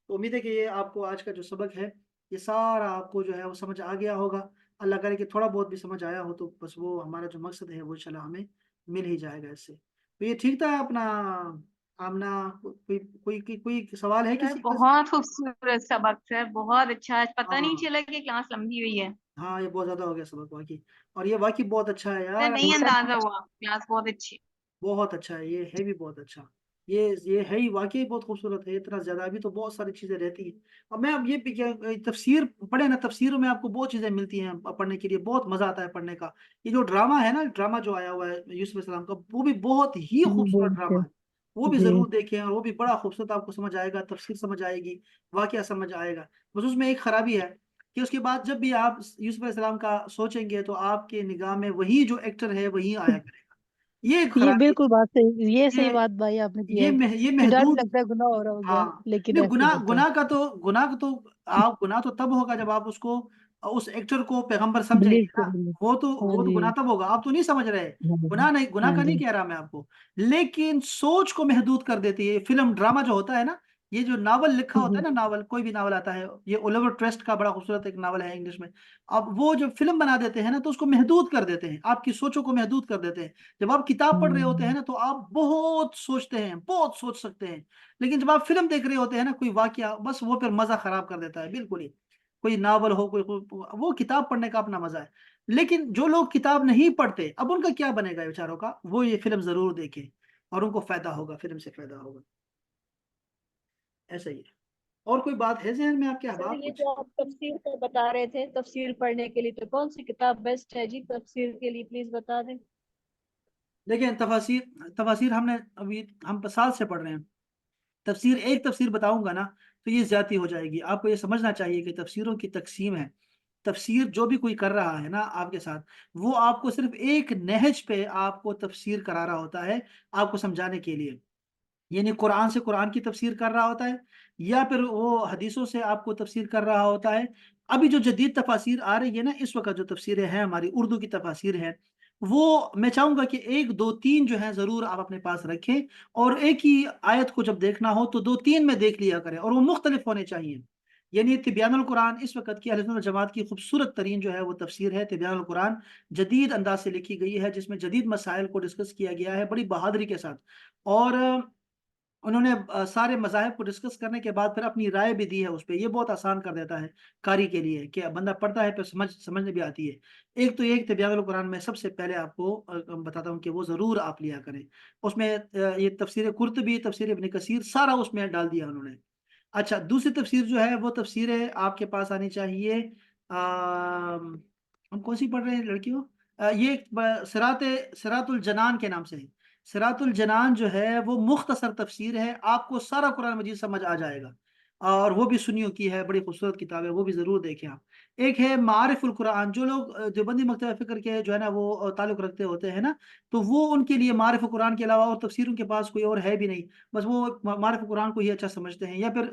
تو امید ہے کہ یہ آپ کو آج کا جو سبق ہے یہ سارا آپ کو جو ہے وہ سمجھ آ گیا ہوگا۔ اللہ کرے کہ تھوڑا بہت بھی سمجھ آیا ہو تو بس وہ ہمارا جو مقصد ہے وہ انشاءاللہ ہمیں مل ہی جائے گا اس سے۔ تو یہ ٹھیک تھا اپنا آمنا، کوئی سوال ہے سر کسی کا؟ بہت خوبصورت سبق سر، بہت اچھا، پتہ نہیں ہاں چلا کہ کلاس لمبی ہوئی ہے ہاں، یہ بہت زیادہ ہو گیا سبق واقعی، اور یہ واقعی بہت اچھا ہے سر، یار، نہیں سر اندازہ ہوا، کلاس بہت اچھی۔ بہت اچھا ہے، یہ ہے بھی بہت اچھا، یہ ہے ہی واقعی بہت خوبصورت ہے، اتنا زیادہ ابھی تو بہت ساری چیزیں رہتی ہیں۔ اور میں اب یہ بھی تفسیر پڑھے نا، تفسیروں میں آپ کو بہت چیزیں ملتی ہیں پڑھنے کے لیے، بہت مزہ آتا ہے پڑھنے کا۔ یہ جو ڈرامہ ہے نا، ڈرامہ جو آیا ہوا ہے یوسف علیہ السلام کا، وہ بھی بہت ہی خوبصورت ڈرامہ ہے، وہ بھی جی ضرور دیکھیں، اور وہ بھی بڑا خوبصورت، آپ کو سمجھ آئے گا، تفسیر سمجھ آئے گی، واقعہ سمجھ آئے گا۔ بس اس میں ایک خرابی ہے کہ اس کے بعد جب بھی آپ یوسف علیہ السلام کا سوچیں گے تو آپ کے نگاہ میں وہی جو ایکٹر ہے وہی آیا کرے گا، یہ ایک یہ خرابی بالکل بات صحیح، یہ صحیح ہے، بات بھائی آپ نے کی یہ ہے یہ کہ ڈر محدود۔ لگتا ہے گناہ ہو رہا ہوگا، ہاں لیکن نہیں، ایسے ہی ہوتا ہے۔ گناہ کا تو آپ گناہ تو تب ہوگا جب آپ اس ایکٹر کو پیغمبر سمجھیں بلیو گے نا، کریں گے۔ وہ ہاں تو جی، گناہ تب ہوگا، آپ تو نہیں سمجھ رہے، ہاں گناہ نہیں، گناہ ہاں کا جی، نہیں کہہ رہا میں آپ کو، لیکن سوچ کو محدود کر دیتی ہے فلم ڈرامہ جو ہوتا ہے نا، یہ جو ناول لکھا ہوتا ہے نا، ناول کوئی بھی ناول آتا ہے، یہ اولیور ٹویسٹ کا بڑا خوبصورت ایک ناول ہے انگلش میں، اب وہ جو فلم بنا دیتے ہیں نا تو اس کو محدود کر دیتے ہیں، آپ کی سوچوں کو محدود کر دیتے ہیں۔ جب آپ کتاب پڑھ رہے ہوتے ہیں نا تو آپ بہت سوچتے ہیں، بہت سوچ سکتے ہیں، لیکن جب آپ فلم دیکھ رہے ہوتے ہیں نا کوئی واقعہ، بس وہ پھر مزہ خراب کر دیتا ہے بالکل ہی، کوئی ناول ہو، وہ کتاب پڑھنے کا اپنا مزہ ہے، لیکن جو لوگ کتاب نہیں پڑھتے اب ان کا کیا بنے گا بیچاروں کا، وہ یہ فلم ضرور دیکھیں اور ان کو فائدہ ہوگا، فلم سے فائدہ ہوگا، ایسا ہی ہے۔ اور کوئی بات ہے ذہن میں آپ کے سر احباب یہ کچھ؟ جو آپ تفسیر کا بتا رہے تھے، تفسیر پڑھنے کے لیے تو کون سی کتاب بیسٹ ہے جی تفسیر کے لیے، پلیز بتا دیں۔ دیکھیں تفاسیر ہم نے ابھی ہم سال سے پڑھ رہے ہیں، تفسیر ایک تفسیر بتاؤں گا نا تو یہ زیادتی ہو جائے گی، آپ کو یہ سمجھنا چاہیے کہ تفسیروں کی تقسیم ہے، تفسیر جو بھی کوئی کر رہا ہے نا آپ کے ساتھ، وہ آپ کو صرف ایک نہج پہ آپ کو تفسیر کرا رہا ہوتا ہے، آپ کو سمجھانے کے لیے، یعنی قرآن سے قرآن کی تفسیر کر رہا ہوتا ہے، یا پھر وہ حدیثوں سے آپ کو تفسیر کر رہا ہوتا ہے۔ ابھی جو جدید تفاسیر آ رہی ہے نا اس وقت، جو تفسیریں ہیں ہماری اردو کی تفاسیر ہیں، وہ میں چاہوں گا کہ 1 2 3 جو ہیں ضرور آپ اپنے پاس رکھیں، اور ایک ہی آیت کو جب دیکھنا ہو تو 2 3 میں دیکھ لیا کریں، اور وہ مختلف ہونے چاہیے۔ یعنی تبیان القرآن اس وقت کی اہل سنت والجماعت کی خوبصورت ترین جو ہے وہ تفسیر ہے تبیان القرآن، جدید انداز سے لکھی گئی ہے، جس میں جدید مسائل کو ڈسکس کیا گیا ہے بڑی بہادری کے ساتھ، اور انہوں نے سارے مذاہب کو ڈسکس کرنے کے بعد پھر اپنی رائے بھی دی ہے اس پہ، یہ بہت آسان کر دیتا ہے قاری کے لیے کہ بندہ پڑھتا ہے پھر سمجھنے بھی آتی ہے۔ ایک تو ایک تبیان القرآن میں سب سے پہلے آپ کو بتاتا ہوں کہ وہ ضرور آپ لیا کریں، اس میں یہ تفسیر قرطبی، تفسیر ابن کثیر سارا اس میں ڈال دیا انہوں نے۔ اچھا، دوسری تفسیر جو ہے وہ تفسیر ہے آپ کے پاس آنی چاہیے، ہم کون سی پڑھ رہے ہیں لڑکیوں، یہ سرات الجنان کے نام سے ہے، سرات الجنان جو ہے وہ مختصر تفسیر ہے، آپ کو سارا قرآن مجید سمجھ آ جائے گا، اور وہ بھی سنیوں کی ہے، بڑی خوبصورت کتاب ہے، وہ بھی ضرور دیکھیں آپ۔ ایک ہے معارف القرآن، جو لوگ دیوبندی مکتبہ فکر کے جو ہے نا وہ تعلق رکھتے ہوتے ہیں نا، تو وہ ان کے لیے معارف القرآن کے علاوہ اور تفسیر ان کے پاس کوئی اور ہے بھی نہیں، بس وہ معارف القرآن کو ہی اچھا سمجھتے ہیں، یا پھر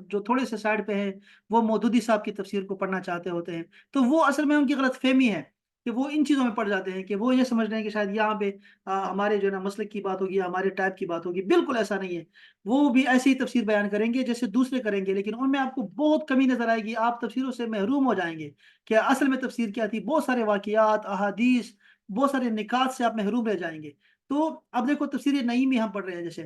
جو تھوڑے سے سائڈ پہ ہیں وہ مودودی صاحب کی تفسیر کو پڑھنا چاہتے ہوتے ہیں، تو وہ اصل میں ان کی غلط فہمی ہے کہ وہ ان چیزوں میں پڑ جاتے ہیں کہ وہ یہ سمجھ رہے ہیں کہ شاید یہاں پہ ہمارے جو ہے نا مسلک کی بات ہوگی، ہمارے ٹائپ کی بات ہوگی، بالکل ایسا نہیں ہے، وہ بھی ایسی ہی تفسیر بیان کریں گے جیسے دوسرے کریں گے، لیکن ان میں آپ کو بہت کمی نظر آئے گی، آپ تفسیروں سے محروم ہو جائیں گے کہ اصل میں تفسیر کیا تھی، بہت سارے واقعات، احادیث، بہت سارے نکات سے آپ محروم رہ جائیں گے۔ تو اب دیکھو تفسیر نعیمی ہم پڑھ رہے ہیں، جیسے